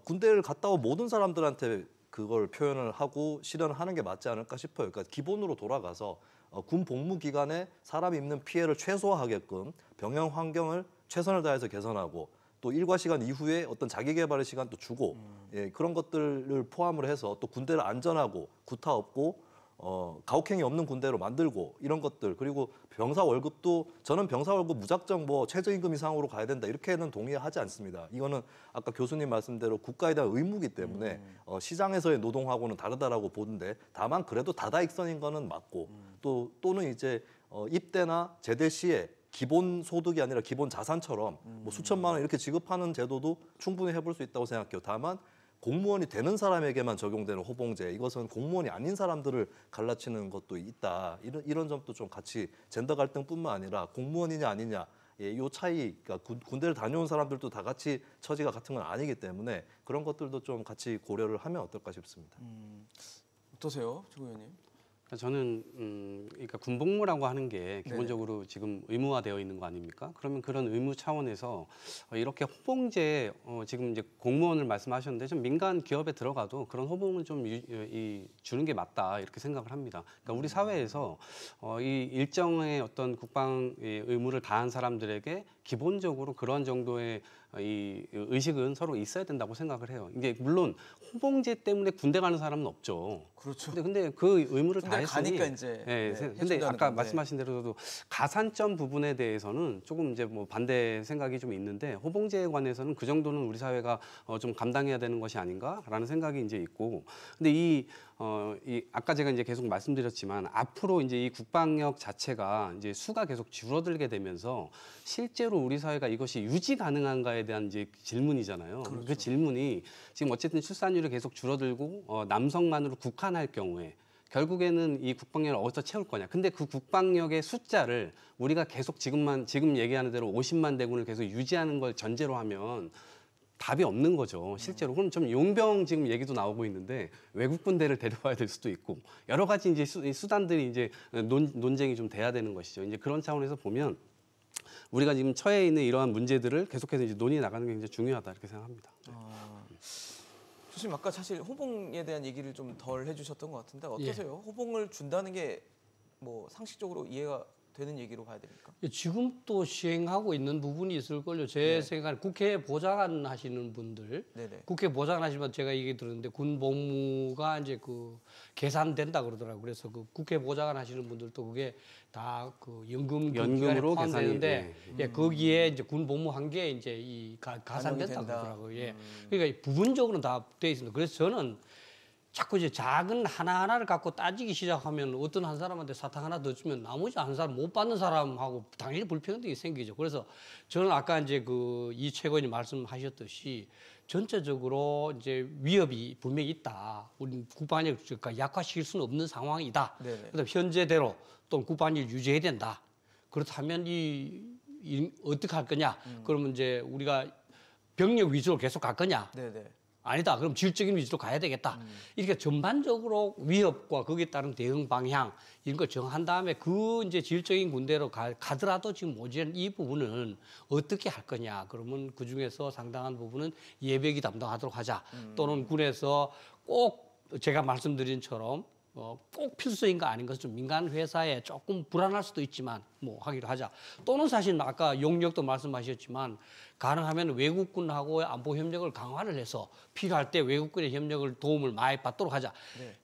군대를 갔다 온 모든 사람들한테 그걸 표현을 하고 실현을 하는 게 맞지 않을까 싶어요. 그러니까 기본으로 돌아가서 군 복무 기간에 사람이 입는 피해를 최소화하게끔 병영 환경을 최선을 다해서 개선하고, 또 일과 시간 이후에 어떤 자기 개발의 시간도 주고, 예, 그런 것들을 포함을 해서 또 군대를 안전하고 구타 없고 가혹행위 없는 군대로 만들고, 이런 것들, 그리고 병사 월급도 저는 병사 월급 무작정 뭐 최저임금 이상으로 가야 된다 이렇게는 동의하지 않습니다. 이거는 아까 교수님 말씀대로 국가에 대한 의무이기 때문에 시장에서의 노동하고는 다르다라고 보는데, 다만 그래도 다다익선인 거는 맞고, 또는 이제 입대나 제대 시에 기본 소득이 아니라 기본 자산처럼 뭐 수천만 원 이렇게 지급하는 제도도 충분히 해볼 수 있다고 생각해요. 다만 공무원이 되는 사람에게만 적용되는 호봉제, 이것은 공무원이 아닌 사람들을 갈라치는 것도 있다. 이런 점도 좀 같이, 젠더 갈등뿐만 아니라 공무원이냐 아니냐, 예, 이 차이, 그러니까 군대를 다녀온 사람들도 다 같이 처지가 같은 건 아니기 때문에 그런 것들도 좀 같이 고려를 하면 어떨까 싶습니다. 어떠세요, 조 의원님? 저는 그러니까 군복무라고 하는 게 기본적으로 지금 의무화되어 있는 거 아닙니까? 그러면 그런 의무 차원에서 이렇게 호봉제, 지금 이제 공무원을 말씀하셨는데, 좀 민간 기업에 들어가도 그런 호봉은 좀 주는 게 맞다 이렇게 생각을 합니다. 그러니까 우리 사회에서 이 일정의 어떤 국방 의무를 다한 사람들에게 기본적으로 그런 정도의 이 의식은 서로 있어야 된다고 생각을 해요. 이게 물론 호봉제 때문에 군대 가는 사람은 없죠. 그렇죠. 근데 그 의무를 군대 다했으니, 가니까 이제 예, 근데 해준다는 아까 건데. 말씀하신 대로도 가산점 부분에 대해서는 조금 이제 뭐 반대 생각이 좀 있는데, 호봉제에 관해서는 그 정도는 우리 사회가 좀 감당해야 되는 것이 아닌가라는 생각이 이제 있고, 근데 이 아까 제가 이제 계속 말씀드렸지만 앞으로 이제 이 국방력 자체가 이제 수가 계속 줄어들게 되면서 실제로 우리 사회가 이것이 유지 가능한가에 대한 이제 질문이잖아요. 그 질문이 지금 어쨌든 출산율이 계속 줄어들고 남성만으로 국한할 경우에 결국에는 이 국방력을 어디서 채울 거냐. 근데 그 국방력의 숫자를 우리가 계속 지금 얘기하는 대로 50만 대군을 계속 유지하는 걸 전제로 하면 답이 없는 거죠, 실제로. 그럼 좀 용병 지금 얘기도 나오고 있는데 외국 군대를 데려와야 될 수도 있고, 여러 가지 이제 수단들이 이제 논쟁이 좀 돼야 되는 것이죠. 이제 그런 차원에서 보면 우리가 지금 처해 있는 이러한 문제들을 계속해서 이제 논의해 나가는 게 굉장히 중요하다 이렇게 생각합니다. 교수님 아까 사실 호봉에 대한 얘기를 좀 덜 해주셨던 것 같은데 어떠세요? 호봉을 준다는 게 뭐 상식적으로 이해가 되는 얘기로 봐야 됩니까? 지금 또 시행하고 있는 부분이 있을걸요. 제 생각에 국회 보좌관 하시는 분들, 네네. 국회 보좌관 하시면 제가 얘기 들었는데 군 복무가 이제 그 계산된다 그러더라고요. 그래서 그 국회 보좌관 하시는 분들도 그게 다 그 연금으로 포함되는데, 예, 거기에 이제 군 복무한 게 이제 이 가산된다 된다. 그러더라고요. 예, 그러니까 부분적으로는 다 돼 있습니다. 그래서 저는 자꾸 이제 작은 하나하나를 갖고 따지기 시작하면 어떤 한 사람한테 사탕 하나 더 주면 나머지 한 사람 못 받는 사람하고 당연히 불평등이 생기죠. 그래서 저는 아까 이제 그 이 최고위원님 말씀하셨듯이 전체적으로 이제 위협이 분명히 있다. 우리 국방력 약화시킬 수는 없는 상황이다. 네네. 그래서 현재대로 또 국방력을 유지해야 된다. 그렇다면 어떻게 할 거냐? 그러면 이제 우리가 병력 위주로 계속 갈 거냐? 네네. 아니다. 그럼 질적인 위주로 가야 되겠다. 이렇게 전반적으로 위협과 거기에 따른 대응 방향 이런 걸 정한 다음에 그 이제 질적인 군대로 가더라도 지금 모자란 이 부분은 어떻게 할 거냐. 그러면 그 중에서 상당한 부분은 예비역이 담당하도록 하자. 또는 군에서 꼭 제가 말씀드린 처럼 꼭 필수인가 아닌가 좀 민간 회사에 조금 불안할 수도 있지만 뭐 하기로 하자. 또는 사실 아까 용역도 말씀하셨지만 가능하면 외국군하고 안보 협력을 강화를 해서 필요할 때 외국군의 협력을 도움을 많이 받도록 하자.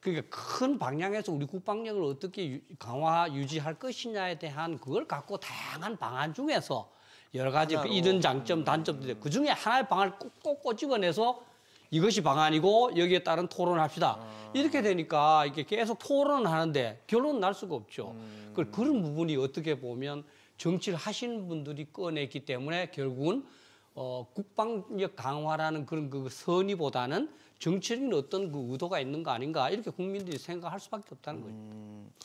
그러니까 큰 방향에서 우리 국방력을 어떻게 강화 유지할 것이냐에 대한 그걸 갖고 다양한 방안 중에서 여러 가지 이런 장점 단점들 그 중에 하나의 방안을 꼭 꼬집어내서 이것이 방안이고 여기에 따른 토론을 합시다. 이렇게 되니까 이게 계속 토론을 하는데 결론은 날 수가 없죠. 그런 부분이 어떻게 보면 정치를 하시는 분들이 꺼냈기 때문에 결국은 국방력 강화라는 그런 그 선의보다는 정치적인 어떤 그 의도가 있는 거 아닌가 이렇게 국민들이 생각할 수밖에 없다는 거죠.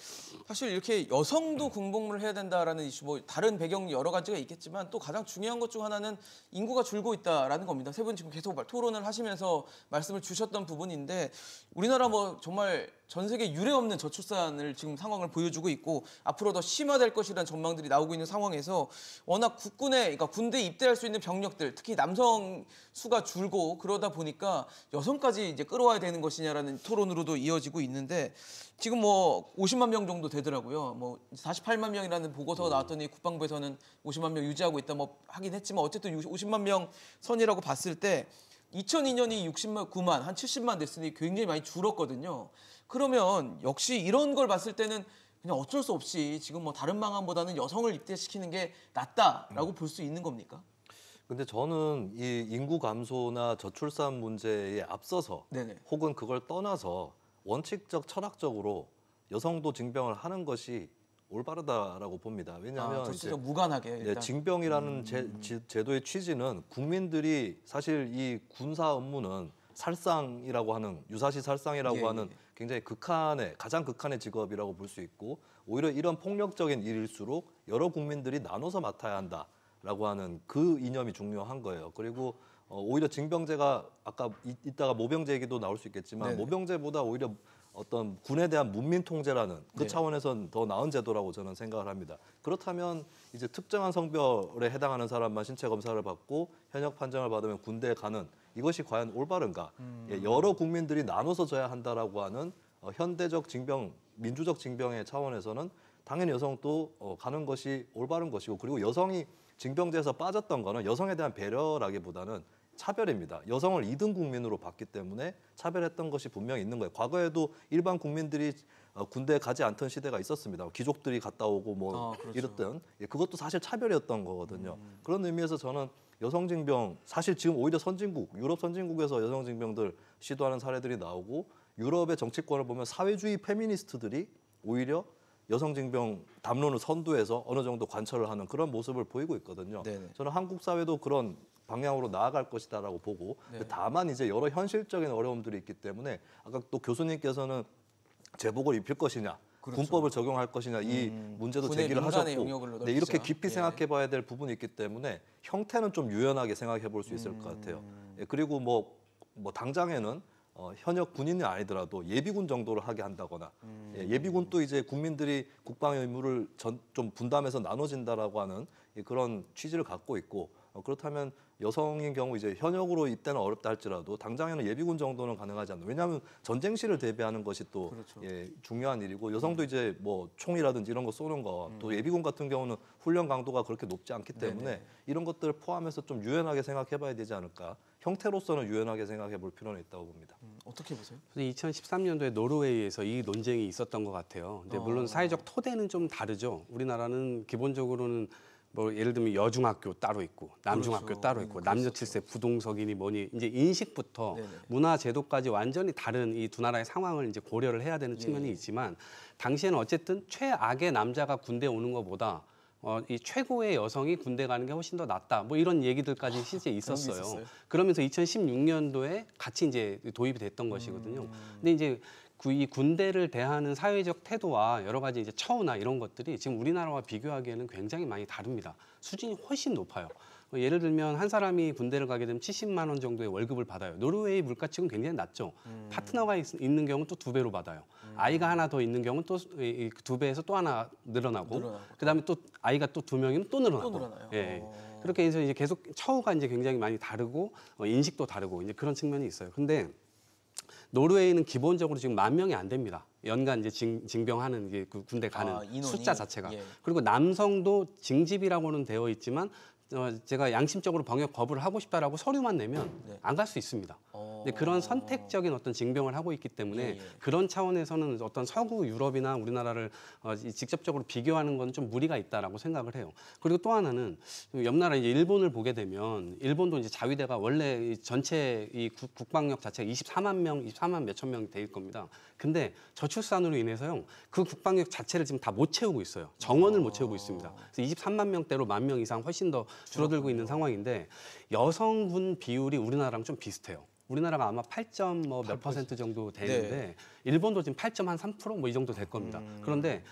사실 이렇게 여성도 군복무를 해야 된다라는 이슈, 뭐 다른 배경 여러 가지가 있겠지만 또 가장 중요한 것 중 하나는 인구가 줄고 있다라는 겁니다. 세 분 지금 계속 토론을 하시면서 말씀을 주셨던 부분인데 우리나라 뭐 정말 전 세계 유례 없는 저출산을 지금 상황을 보여주고 있고 앞으로 더 심화될 것이라는 전망들이 나오고 있는 상황에서 워낙 그러니까 군대에 입대할 수 있는 병력들, 특히 남성 수가 줄고 그러다 보니까 여성까지 이제 끌어와야 되는 것이냐라는 토론으로도 이어지고 있는데 지금 뭐 50만 명 정도 되더라고요. 뭐 48만 명이라는 보고서가 나왔더니 국방부에서는 50만 명 유지하고 있다 뭐 하긴 했지만 어쨌든 50만 명 선이라고 봤을 때 2002년이 69만, 한 70만 됐으니 굉장히 많이 줄었거든요. 그러면 역시 이런 걸 봤을 때는 그냥 어쩔 수 없이 지금 뭐 다른 방안보다는 여성을 입대시키는 게 낫다라고 볼 수 있는 겁니까? 근데 저는 이 인구 감소나 저출산 문제에 앞서서 네네. 혹은 그걸 떠나서 원칙적 철학적으로 여성도 징병을 하는 것이 올바르다라고 봅니다. 왜냐하면 저출산 무관하게 일단. 징병이라는 제도의 취지는 국민들이 사실 이 군사 업무는 살상이라고 하는 유사시 살상이라고 하는 굉장히 가장 극한의 직업이라고 볼 수 있고 오히려 이런 폭력적인 일일수록 여러 국민들이 나눠서 맡아야 한다라고 하는 그 이념이 중요한 거예요. 그리고 오히려 징병제가 아까 이따가 모병제 얘기도 나올 수 있겠지만 네네. 모병제보다 오히려 어떤 군에 대한 문민 통제라는 그 네. 차원에선 더 나은 제도라고 저는 생각을 합니다. 그렇다면 이제 특정한 성별에 해당하는 사람만 신체 검사를 받고 현역 판정을 받으면 군대에 가는 이것이 과연 올바른가? 여러 국민들이 나눠서 져야 한다라고 하는 현대적 징병, 민주적 징병의 차원에서는 당연히 여성도 가는 것이 올바른 것이고 그리고 여성이 징병제에서 빠졌던 거는 여성에 대한 배려라기보다는 차별입니다. 여성을 2등 국민으로 봤기 때문에 차별했던 것이 분명히 있는 거예요. 과거에도 일반 국민들이 군대에 가지 않던 시대가 있었습니다. 귀족들이 갔다 오고 뭐 그렇죠. 이랬던 그것도 사실 차별이었던 거거든요. 그런 의미에서 저는 여성 징병 사실 지금 오히려 유럽 선진국에서 여성 징병들 시도하는 사례들이 나오고 유럽의 정치권을 보면 사회주의 페미니스트들이 오히려 여성 징병 담론을 선두해서 어느 정도 관철을 하는 그런 모습을 보이고 있거든요. 네네. 저는 한국 사회도 그런 방향으로 나아갈 것이다라고 보고 네. 다만 이제 여러 현실적인 어려움들이 있기 때문에 아까 또 교수님께서는 제복을 입힐 것이냐 그렇죠. 군법을 적용할 것이냐 이 문제도 군의 제기를 민간의 하셨고 영역을 네, 이렇게 넓히자. 깊이 예. 생각해 봐야 될 부분이 있기 때문에 형태는 좀 유연하게 생각해 볼 수 있을 것 같아요. 예, 그리고 뭐 당장에는 현역 군인이 아니더라도 예비군 정도를 하게 한다거나 예비군도 이제 국민들이 국방 의무를 좀 분담해서 나눠진다라고 하는 그런 취지를 갖고 있고 그렇다면 여성인 경우 이제 현역으로 입대는 어렵다 할지라도 당장에는 예비군 정도는 가능하지 않나. 왜냐하면 전쟁시를 대비하는 것이 또 그렇죠. 중요한 일이고 여성도 이제 뭐 총이라든지 이런 거 쏘는 거 또 예비군 같은 경우는 훈련 강도가 그렇게 높지 않기 때문에 네네. 이런 것들을 포함해서 좀 유연하게 생각해봐야 되지 않을까. 형태로서는 유연하게 생각해 볼 필요는 있다고 봅니다. 어떻게 보세요? 2013년도에 노르웨이에서 이 논쟁이 있었던 것 같아요. 근데 물론 사회적 토대는 좀 다르죠. 우리나라는 기본적으로는 뭐 예를 들면 여중학교 따로 있고 남중학교 그렇죠. 따로 있고 남녀 칠세 부동석이니 뭐니 이제 인식부터 네네. 문화 제도까지 완전히 다른 이 두 나라의 상황을 이제 고려를 해야 되는 측면이 있지만 당시에는 어쨌든 최악의 남자가 군대에 오는 것보다 이 최고의 여성이 군대 가는 게 훨씬 더 낫다. 뭐 이런 얘기들까지 실제 있었어요. 있었어요? 그러면서 2016년도에 같이 이제 도입이 됐던 것이거든요. 근데 이제 이 군대를 대하는 사회적 태도와 여러 가지 이제 처우나 이런 것들이 지금 우리나라와 비교하기에는 굉장히 많이 다릅니다. 수준이 훨씬 높아요. 예를 들면 한 사람이 군대를 가게 되면 70만 원 정도의 월급을 받아요. 노르웨이 물가치고는 굉장히 낮죠. 파트너가 있는 경우는 또 2배로 받아요. 아이가 하나 더 있는 경우는 또 2배에서 또 하나 늘어나고 그다음에 또 아이가 또 2명이면 또 늘어나고. 또 늘어나요? 예. 그렇게 해서 이제 계속 처우가 이제 굉장히 많이 다르고 인식도 다르고 이제 그런 측면이 있어요. 근데 노르웨이는 기본적으로 지금 10,000명이 안 됩니다. 연간 이제 징병하는 게 그 군대 가는 인원이? 숫자 자체가. 예. 그리고 남성도 징집이라고는 되어 있지만 제가 양심적으로 병역 거부를 하고 싶다라고 서류만 내면 네. 안 갈 수 있습니다. 근데 그런 선택적인 어떤 징병을 하고 있기 때문에 예. 그런 차원에서는 어떤 서구 유럽이나 우리나라를 직접적으로 비교하는 건 좀 무리가 있다라고 생각을 해요. 그리고 또 하나는 옆 나라 이제 일본을 보게 되면 일본도 이제 자위대가 원래 이 전체 이 국방력 자체가 24만 몇천 명이 될 겁니다. 근데 저출산으로 인해서요 그 국방력 자체를 지금 다 못 채우고 있어요. 정원을 못 채우고 있습니다. 그래서 23만 명대로 10,000명 이상 훨씬 더 줄어들고 있는 상황인데 여성군 비율이 우리나라랑 좀 비슷해요. 우리나라가 아마 8점 몇 퍼센트 정도 되는데 네. 일본도 지금 8.3% 뭐 이 정도 될 겁니다. 그런데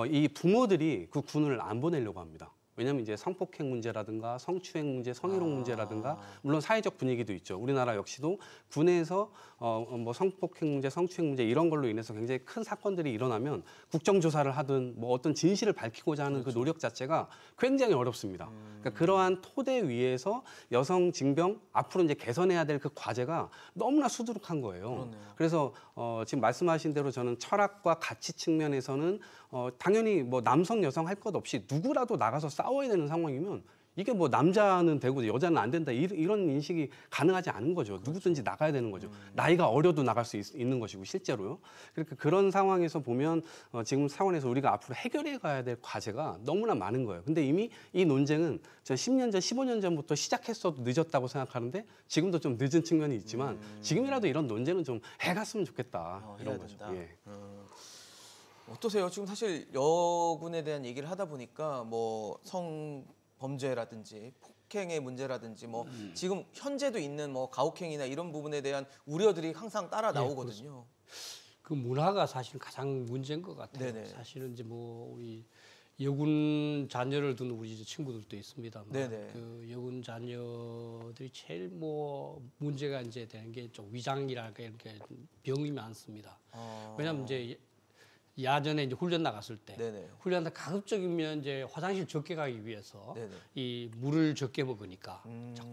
이 부모들이 그 군을 안 보내려고 합니다. 왜냐하면 이제 성폭행 문제라든가 성추행 문제, 성희롱 문제라든가 물론 사회적 분위기도 있죠. 우리나라 역시도 군에서 뭐 성폭행 문제, 성추행 문제 이런 걸로 인해서 굉장히 큰 사건들이 일어나면 국정조사를 하든 뭐 어떤 진실을 밝히고자 하는 그 노력 자체가 굉장히 어렵습니다. 그러니까 그러한 토대 위에서 여성 징병 앞으로 이제 개선해야 될 그 과제가 너무나 수두룩한 거예요. 그렇네요. 그래서 지금 말씀하신 대로 저는 철학과 가치 측면에서는 당연히 뭐 남성 여성 할 것 없이 누구라도 나가서 싸워야 되는 상황이면 이게 뭐 남자는 되고 여자는 안 된다 이런 인식이 가능하지 않은 거죠. 누구든지 나가야 되는 거죠. 나이가 어려도 나갈 수 있는 것이고 실제로요. 그러니까 그런 상황에서 보면 지금 상황에서 우리가 앞으로 해결해 가야 될 과제가 너무나 많은 거예요. 근데 이미 이 논쟁은 저 10년 전, 15년 전부터 시작했어도 늦었다고 생각하는데 지금도 좀 늦은 측면이 있지만 지금이라도 이런 논쟁은 좀 해갔으면 좋겠다. 해야 이런 거죠. 된다. 예. 어떠세요? 지금 사실 여군에 대한 얘기를 하다 보니까 뭐 성범죄라든지 폭행의 문제라든지 뭐 지금 현재도 있는 뭐 가혹행위나 이런 부분에 대한 우려들이 항상 따라 나오거든요. 그 문화가 사실 가장 문제인 것 같아요. 네네. 사실은 이제 뭐 우리 여군 자녀를 둔 우리 이제 친구들도 있습니다만 네네. 그 여군 자녀들이 제일 뭐 문제가 이제 되는 게 좀 위장이랄까 이렇게 병이 많습니다. 왜냐하면 이제 야전에 이제 훈련 나갔을 때 네네. 훈련 때 가급적이면 이제 화장실 적게 가기 위해서 네네. 이 물을 적게 먹으니까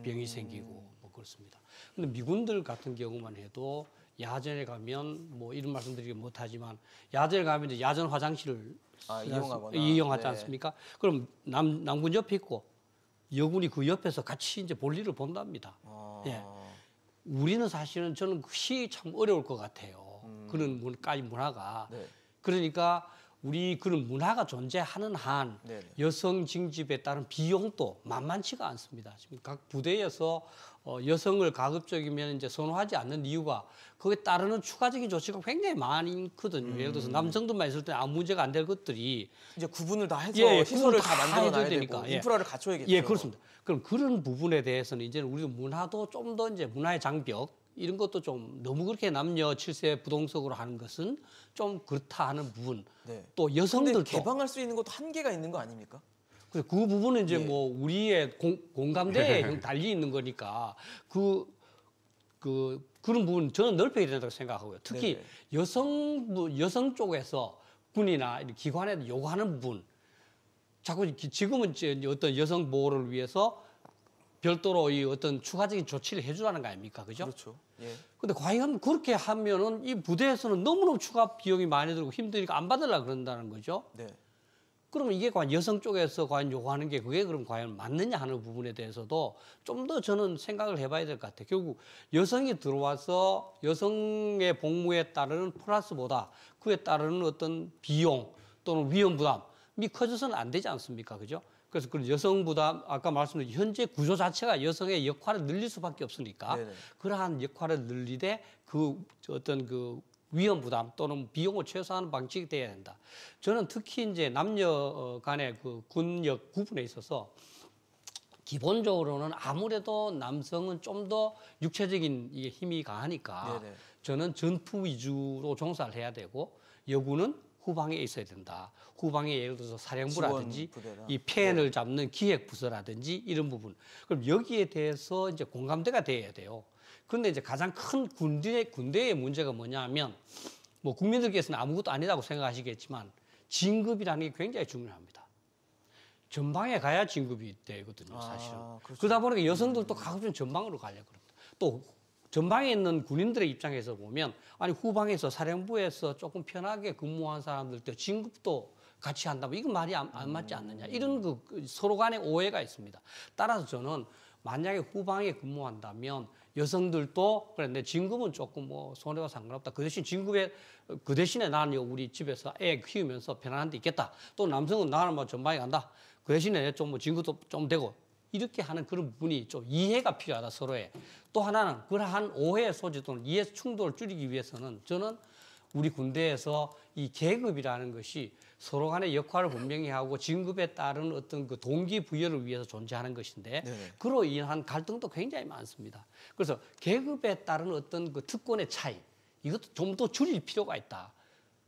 병이 생기고 뭐 그렇습니다. 근데 미군들 같은 경우만 해도 야전에 가면 뭐 이런 말씀드리기 못하지만 야전에 가면 이제 야전 화장실을 이용하거나. 이용하지 네. 않습니까? 그럼 남군 옆에 있고 여군이 그 옆에서 같이 이제 볼일을 본답니다. 예. 우리는 사실은 저는 그것이 참 어려울 것 같아요. 그런 문화가. 네. 그러니까 우리 그런 문화가 존재하는 한 네네. 여성 징집에 따른 비용도 만만치가 않습니다. 지금 각 부대에서 여성을 가급적이면 이제 선호하지 않는 이유가 그에 따르는 추가적인 조치가 굉장히 많거든요. 예를 들어서 남성들만 있을 때 아무 문제가 안 될 것들이 이제 구분을 다 해서 예, 시설을 구분을 다 다 만들어 놔야 해줘야 되고 되니까. 예. 인프라를 갖춰야겠죠. 예, 그렇습니다. 그럼 그런 부분에 대해서는 이제는 우리도 문화도 좀 더 이제 문화의 장벽 이런 것도 좀 너무 그렇게 남녀 칠세 부동석으로 하는 것은 좀 그렇다 하는 부분. 네. 또 근데 여성들도 개방할 수 있는 것도 한계가 있는 거 아닙니까? 그래서 그 부분은 이제 예. 뭐 우리의 공감대에 달리 있는 거니까 그런 부분 저는 넓혀야 된다고 생각하고요. 특히 네네. 여성 쪽에서 군이나 이런 기관에 요구하는 부분 자꾸 지금은 이제 어떤 여성 보호를 위해서 별도로 이 어떤 추가적인 조치를 해주라는 거 아닙니까, 그죠? 그렇죠. 예. 근데 과연 그렇게 하면은 이 부대에서는 너무너무 추가 비용이 많이 들고 힘드니까 안 받으려고 그런다는 거죠. 네. 그러면 이게 과연 여성 쪽에서 과연 요구하는 게 그게 그럼 과연 맞느냐 하는 부분에 대해서도 좀 더 저는 생각을 해봐야 될 것 같아요. 결국 여성이 들어와서 여성의 복무에 따르는 플러스보다 그에 따르는 어떤 비용 또는 위험 부담이 커져서는 안 되지 않습니까, 그죠? 그래서 그 여성 부담 아까 말씀드린 현재 구조 자체가 여성의 역할을 늘릴 수밖에 없으니까 네네. 그러한 역할을 늘리되 그 어떤 그 위험 부담 또는 비용을 최소화하는 방식이 돼야 된다. 저는 특히 이제 남녀 간의 그 군역 구분에 있어서 기본적으로는 아무래도 남성은 좀 더 육체적인 이게 힘이 강하니까 네네. 저는 전투 위주로 종사를 해야 되고 여군은 후방에 있어야 된다. 후방에 예를 들어서 사령부라든지 지원부대나. 이 펜을 잡는 기획부서라든지 이런 부분. 그럼 여기에 대해서 이제 공감대가 돼야 돼요. 근데 이제 가장 큰 군대의 문제가 뭐냐면 뭐 국민들께서는 아무것도 아니라고 생각하시겠지만 진급이라는 게 굉장히 중요합니다. 전방에 가야 진급이 되거든요, 사실은. 그렇죠. 그러다 보니까 여성들도 가급적 전방으로 가려고 그럽니다. 또 전방에 있는 군인들의 입장에서 보면 아니 후방에서 사령부에서 조금 편하게 근무한 사람들도 진급도 같이 한다면 이건 말이 안 맞지 않느냐 이런 그 서로 간의 오해가 있습니다. 따라서 저는 만약에 후방에 근무한다면 여성들도 그래 내 진급은 조금 뭐 손해가 상관없다. 그 대신 진급에 그 대신에 나는 우리 집에서 애 키우면서 편안한 데 있겠다. 또 남성은 나는 뭐 전방에 간다. 그 대신에 좀 뭐 진급도 좀 되고 이렇게 하는 그런 부분이 좀 이해가 필요하다 서로의. 또 하나는 그러한 오해 소지 또는 이해 충돌을 줄이기 위해서는 저는 우리 군대에서 이 계급이라는 것이 서로 간의 역할을 분명히 하고 진급에 따른 어떤 그 동기부여를 위해서 존재하는 것인데 그로 인한 갈등도 굉장히 많습니다. 그래서 계급에 따른 어떤 그 특권의 차이 이것도 좀 더 줄일 필요가 있다.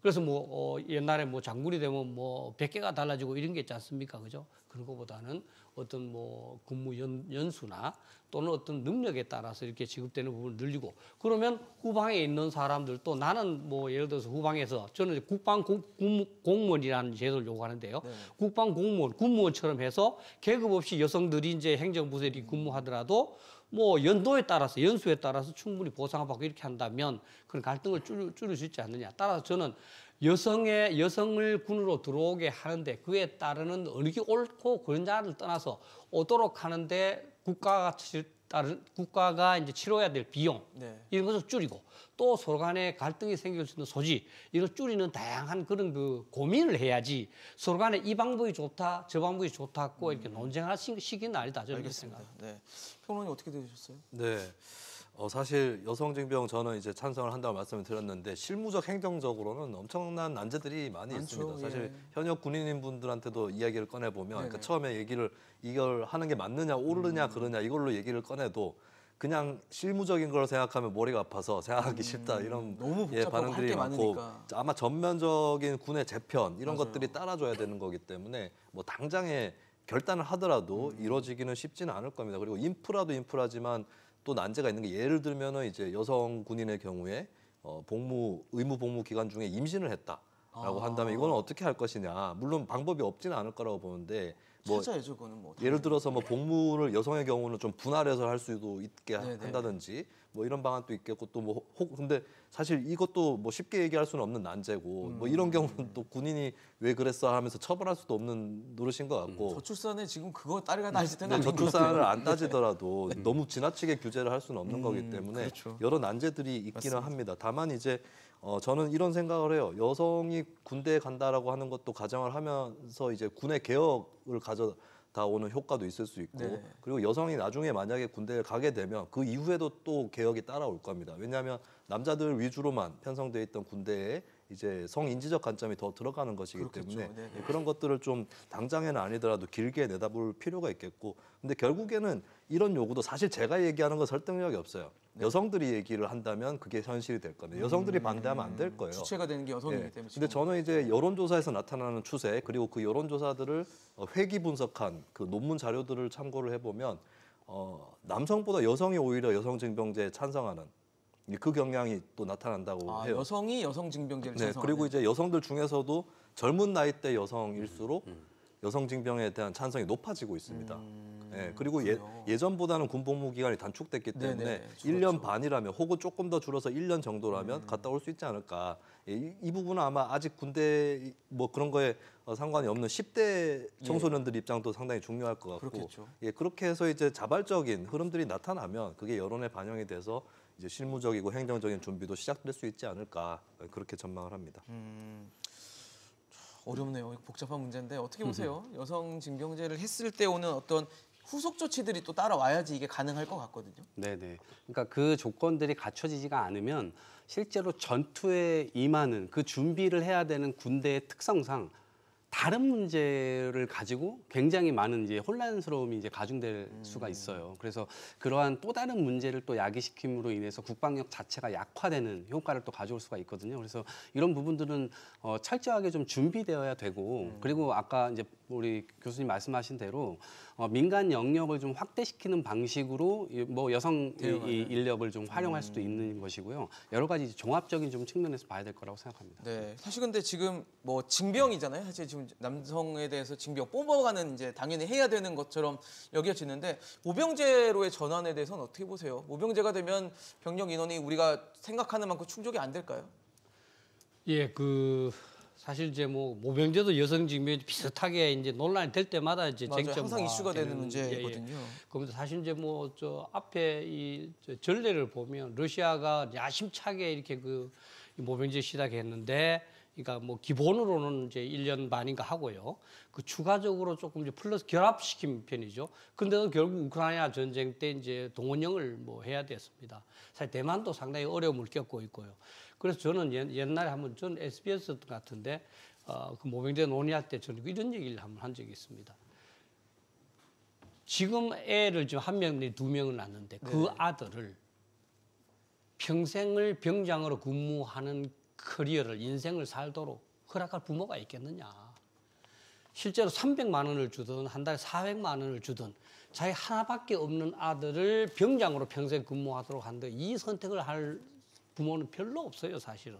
그래서 뭐 옛날에 뭐 장군이 되면 뭐 100개가 달라지고 이런 게 있지 않습니까? 그죠? 그런 것보다는 어떤 뭐 근무 연수나 또는 어떤 능력에 따라서 이렇게 지급되는 부분을 늘리고 그러면 후방에 있는 사람들도 나는 뭐 예를 들어서 후방에서 저는 국방 공무원이라는 제도를 요구하는데요. 국방 공무원, 군무원처럼 해서 계급 없이 여성들이 이제 행정부서에 이렇게 근무하더라도 뭐 연도에 따라서 연수에 따라서 충분히 보상을 받고 이렇게 한다면 그런 갈등을 줄일 수 있지 않느냐. 따라서 저는 여성을 군으로 들어오게 하는데 그에 따르는 어느 게 옳고 그른자를 떠나서 오도록 하는데 국가가 이제 치러야 될 비용 이런 것을 줄이고 또 서로 간에 갈등이 생길 수 있는 소지 이걸 줄이는 다양한 그런 그 고민을 해야지 서로 간에 이 방법이 좋다 저 방법이 좋다고 이렇게 논쟁할 시기는 아니다 저는 알겠습니다. 네. 평론이 어떻게 들으셨어요? 네. 사실 여성징병 저는 이제 찬성을 한다고 말씀을 드렸는데 실무적 행정적으로는 엄청난 난제들이 많이 있습니다. 사실 현역 군인인 분들한테도 이야기를 꺼내 보면 그러니까 처음에 이걸 하는 게 맞느냐 옳으냐 그러냐 이걸로 얘기를 꺼내도 그냥 실무적인 걸 생각하면 머리가 아파서 생각하기 싫다 이런 너무 복잡하고 반응들이 할 게 많고 많으니까. 아마 전면적인 군의 재편 이런 것들이 따라줘야 되는 거기 때문에 뭐 당장에 결단을 하더라도 이루어지기는 쉽지는 않을 겁니다. 그리고 인프라도 인프라지만 또 난제가 있는 게 예를 들면은 이제 여성 군인의 경우에 의무 복무 기간 중에 임신을 했다라고 한다면 이거는 어떻게 할 것이냐. 물론 방법이 없지는 않을 거라고 보는데 뭐 찾아야죠, 그거는 뭐. 예를 들어서 뭐 복무를 여성의 경우는 좀 분할해서 할 수도 있게 한다든지 뭐 이런 방안도 있겠고 또 뭐 근데 사실 이것도 뭐 쉽게 얘기할 수는 없는 난제고 뭐 이런 경우는 또 군인이 왜 그랬어 하면서 처벌할 수도 없는 노릇인 것 같고 저출산에 지금 그거 딸이가 낳을 때는 근데 아닌 것 저출산을 같아요. 안 따지더라도 너무 지나치게 규제를 할 수는 없는 거기 때문에 그렇죠. 여러 난제들이 있기는 합니다. 다만 이제 저는 이런 생각을 해요. 여성이 군대에 간다라고 하는 것도 가정을 하면서 이제 군의 개혁을 가져다 오는 효과도 있을 수 있고 네. 그리고 여성이 나중에 만약에 군대에 가게 되면 그 이후에도 또 개혁이 따라올 겁니다. 왜냐하면 남자들 위주로만 편성돼 있던 군대에 이제 성인지적 관점이 더 들어가는 것이기 그렇겠죠. 때문에 네네. 그런 것들을 좀 당장에는 아니더라도 길게 내다볼 필요가 있겠고 근데 결국에는 이런 요구도 사실 제가 얘기하는 건 설득력이 없어요. 여성들이 얘기를 한다면 그게 현실이 될 겁니다. 여성들이 반대하면 안 될 거예요. 주체가 되는 게 여성이기 예. 때문에. 근데 저는 이제 여론조사에서 나타나는 추세 그리고 그 여론조사들을 회기 분석한 그 논문 자료들을 참고를 해보면 남성보다 여성이 오히려 여성징병제에 찬성하는 그 경향이 또 나타난다고 해요. 여성이 여성징병제를 네, 찬성하는. 그리고 이제 여성들 중에서도 젊은 나이대 여성일수록 여성징병에 대한 찬성이 높아지고 있습니다. 네, 그리고 예전보다는 군복무 기간이 단축됐기 때문에 네네, 1년 반이라면 혹은 조금 더 줄어서 1년 정도라면 갔다 올 수 있지 않을까. 이 부분은 아마 아직 군대 뭐 그런 거에 상관이 없는 10대 청소년들 입장도 상당히 중요할 것 같고 그렇겠죠. 그렇게 해서 이제 자발적인 흐름들이 나타나면 그게 여론에 반영이 돼서 이제 실무적이고 행정적인 준비도 시작될 수 있지 않을까 그렇게 전망을 합니다. 어렵네요. 복잡한 문제인데 어떻게 보세요? 여성징병제를 했을 때 오는 어떤 후속 조치들이 또 따라와야지 이게 가능할 것 같거든요. 네네. 그러니까 그 조건들이 갖춰지지가 않으면 실제로 전투에 임하는 그 준비를 해야 되는 군대의 특성상 다른 문제를 가지고 굉장히 많은 이제 혼란스러움이 이제 가중될 수가 있어요. 그래서 그러한 또 다른 문제를 또 야기시킴으로 인해서 국방력 자체가 약화되는 효과를 또 가져올 수가 있거든요. 그래서 이런 부분들은 철저하게 좀 준비되어야 되고 그리고 아까 이제 우리 교수님 말씀하신 대로 민간 영역을 좀 확대시키는 방식으로 뭐 여성 인력을 좀 활용할 수도 있는 것이고요. 여러 가지 종합적인 좀 측면에서 봐야 될 거라고 생각합니다. 네, 사실 근데 지금 뭐 징병이잖아요. 사실 지금 좀 남성에 대해서 징병 뽑아가는 이제 당연히 해야 되는 것처럼 여겨지는데 모병제로의 전환에 대해서는 어떻게 보세요? 모병제가 되면 병력 인원이 우리가 생각하는 만큼 충족이 안 될까요? 예, 사실 이제 뭐 모병제도 여성 징병이 비슷하게 이제 논란이 될 때마다 이제 맞아요. 쟁점화 항상 이슈가 되는 되는, 문제거든요. 그런데 사실 이제 뭐 저 앞에 저 전례를 보면 러시아가 야심차게 이렇게 이 모병제 시작했는데, 그러니까 뭐 기본으로는 이제 1년 반인가 하고요. 추가적으로 조금 이제 플러스 결합시킨 편이죠. 그런데도 결국 우크라이나 전쟁 때 이제 동원령을 뭐 해야 됐습니다. 사실 대만도 상당히 어려움을 겪고 있고요. 그래서 저는 옛날에 한번 전 SBS 같은데 그 모병제 논의할 때 저는 이런 얘기를 한번 한 적이 있습니다. 지금 애를 지금 1명, 2명을 낳는데 그 아들을 평생을 병장으로 근무하는 커리어를 인생을 살도록 허락할 부모가 있겠느냐. 실제로 300만 원을 주든 한 달에 400만 원을 주든 자기 하나밖에 없는 아들을 병장으로 평생 근무하도록 하는데 이 선택을 할 부모는 별로 없어요, 사실은.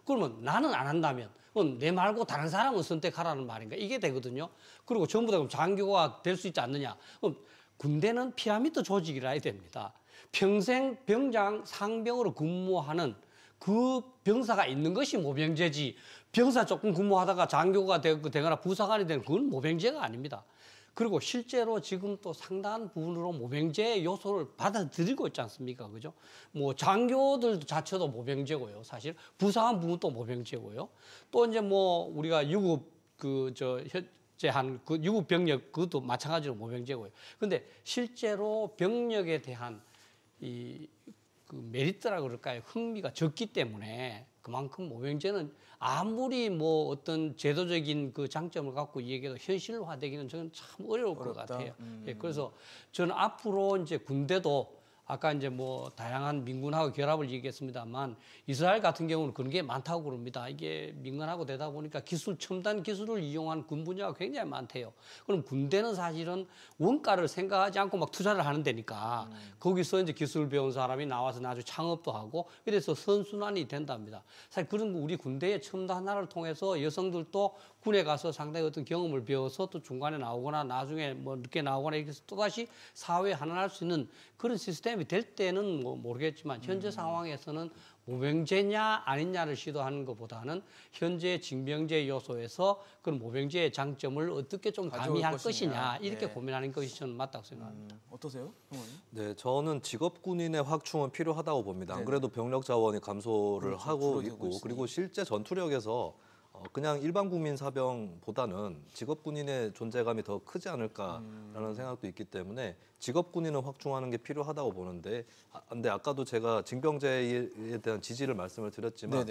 그러면 나는 안 한다면 그럼 내 말고 다른 사람을 선택하라는 말인가? 이게 되거든요. 그리고 전부 다 그럼 장교가 될 수 있지 않느냐? 그럼 군대는 피라미드 조직이라 해야 됩니다. 평생 병장 상병으로 근무하는 그 병사가 있는 것이 모병제지, 병사 조금 근무하다가 장교가 되거나 부사관이 되는 그건 모병제가 아닙니다. 그리고 실제로 지금 또 상당한 부분으로 모병제의 요소를 받아들이고 있지 않습니까? 그죠? 뭐 장교들 자체도 모병제고요. 사실 부사관 부분도 모병제고요. 또 이제 뭐 우리가 유급 현재 유급 병력 그것도 마찬가지로 모병제고요. 근데 실제로 병력에 대한 메리트라 그럴까요? 흥미가 적기 때문에 그만큼 모병제는 아무리 뭐 어떤 제도적인 그 장점을 갖고 얘기해도 현실화되기는 저는 참 어려울 것 같아요. 예, 그래서 저는 앞으로 이제 군대도 아까 이제 뭐 다양한 민군하고 결합을 얘기했습니다만 이스라엘 같은 경우는 그런 게 많다고 그럽니다. 이게 민간하고 되다 보니까 첨단 기술을 이용한 군 분야가 굉장히 많대요. 그럼 군대는 사실은 원가를 생각하지 않고 막 투자를 하는 데니까 거기서 이제 기술 배운 사람이 나와서 나중에 창업도 하고 이래서 선순환이 된답니다. 사실 그런 거 우리 군대의 첨단화를 통해서 여성들도 군에 가서 상당히 어떤 경험을 배워서 또 중간에 나오거나 나중에 뭐 늦게 나오거나 이렇게 해서 또다시 사회에 환원할 수 있는 그런 시스템이 될 때는 뭐 모르겠지만 현재 상황에서는 모병제냐 아니냐를 시도하는 것보다는 현재 징병제 요소에서 그런 모병제의 장점을 어떻게 좀 가미할 것이냐 이렇게 고민하는 것이 저는 맞다고 생각합니다. 어떠세요, 형님? 네, 저는 직업군인의 확충은 필요하다고 봅니다. 안 그래도 병력 자원이 감소를 하고 있고 그리고 실제 전투력에서 그냥 일반 국민 사병보다는 직업군인의 존재감이 더 크지 않을까라는 생각도 있기 때문에 직업군인을 확충하는 게 필요하다고 보는데, 근데 아까도 제가 징병제에 대한 지지를 말씀을 드렸지만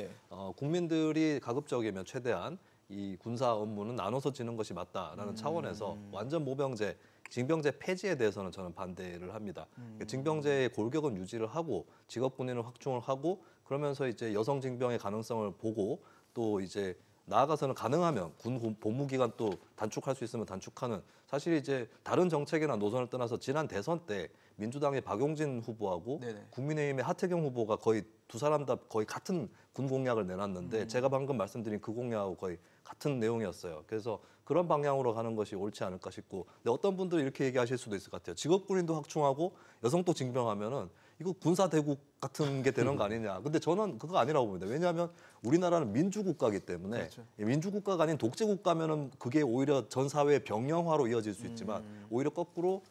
국민들이 가급적이면 최대한 이 군사 업무는 나눠서 지는 것이 맞다라는 차원에서 완전 모병제, 징병제 폐지에 대해서는 저는 반대를 합니다. 징병제의 골격은 유지를 하고 직업군인을 확충을 하고 그러면서 이제 여성 징병의 가능성을 보고 또 이제 나아가서는 가능하면 군 복무 기간 또 단축할 수 있으면 단축하는, 사실 이제 다른 정책이나 노선을 떠나서 지난 대선 때 민주당의 박용진 후보하고 국민의힘의 하태경 후보가 거의 두 사람 다 거의 같은 군 공약을 내놨는데 제가 방금 말씀드린 그 공약하고 거의 같은 내용이었어요. 그래서 그런 방향으로 가는 것이 옳지 않을까 싶고, 근데 어떤 분들은 이렇게 얘기하실 수도 있을 것 같아요. 직업군인도 확충하고 여성도 징병하면은 이거 군사대국 같은 게 되는 거 아니냐. 근데 저는 그거 아니라고 봅니다. 왜냐하면 우리나라는 민주국가이기 때문에 민주국가가 아닌 독재국가면은 그게 오히려 전 사회의 병영화로 이어질 수 있지만 오히려 거꾸로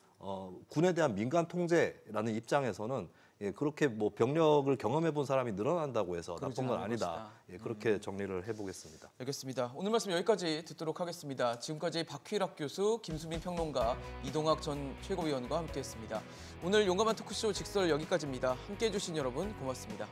군에 대한 민간 통제라는 입장에서는 그렇게 뭐 병력을 경험해 본 사람이 늘어난다고 해서 나쁜 건 아니다. 그렇게 정리를 해보겠습니다. 알겠습니다. 오늘 말씀 여기까지 듣도록 하겠습니다. 지금까지 박휘락 교수, 김수민 평론가, 이동학 전 최고위원과 함께했습니다. 오늘 용감한 토크쇼 직설 여기까지입니다. 함께해 주신 여러분 고맙습니다.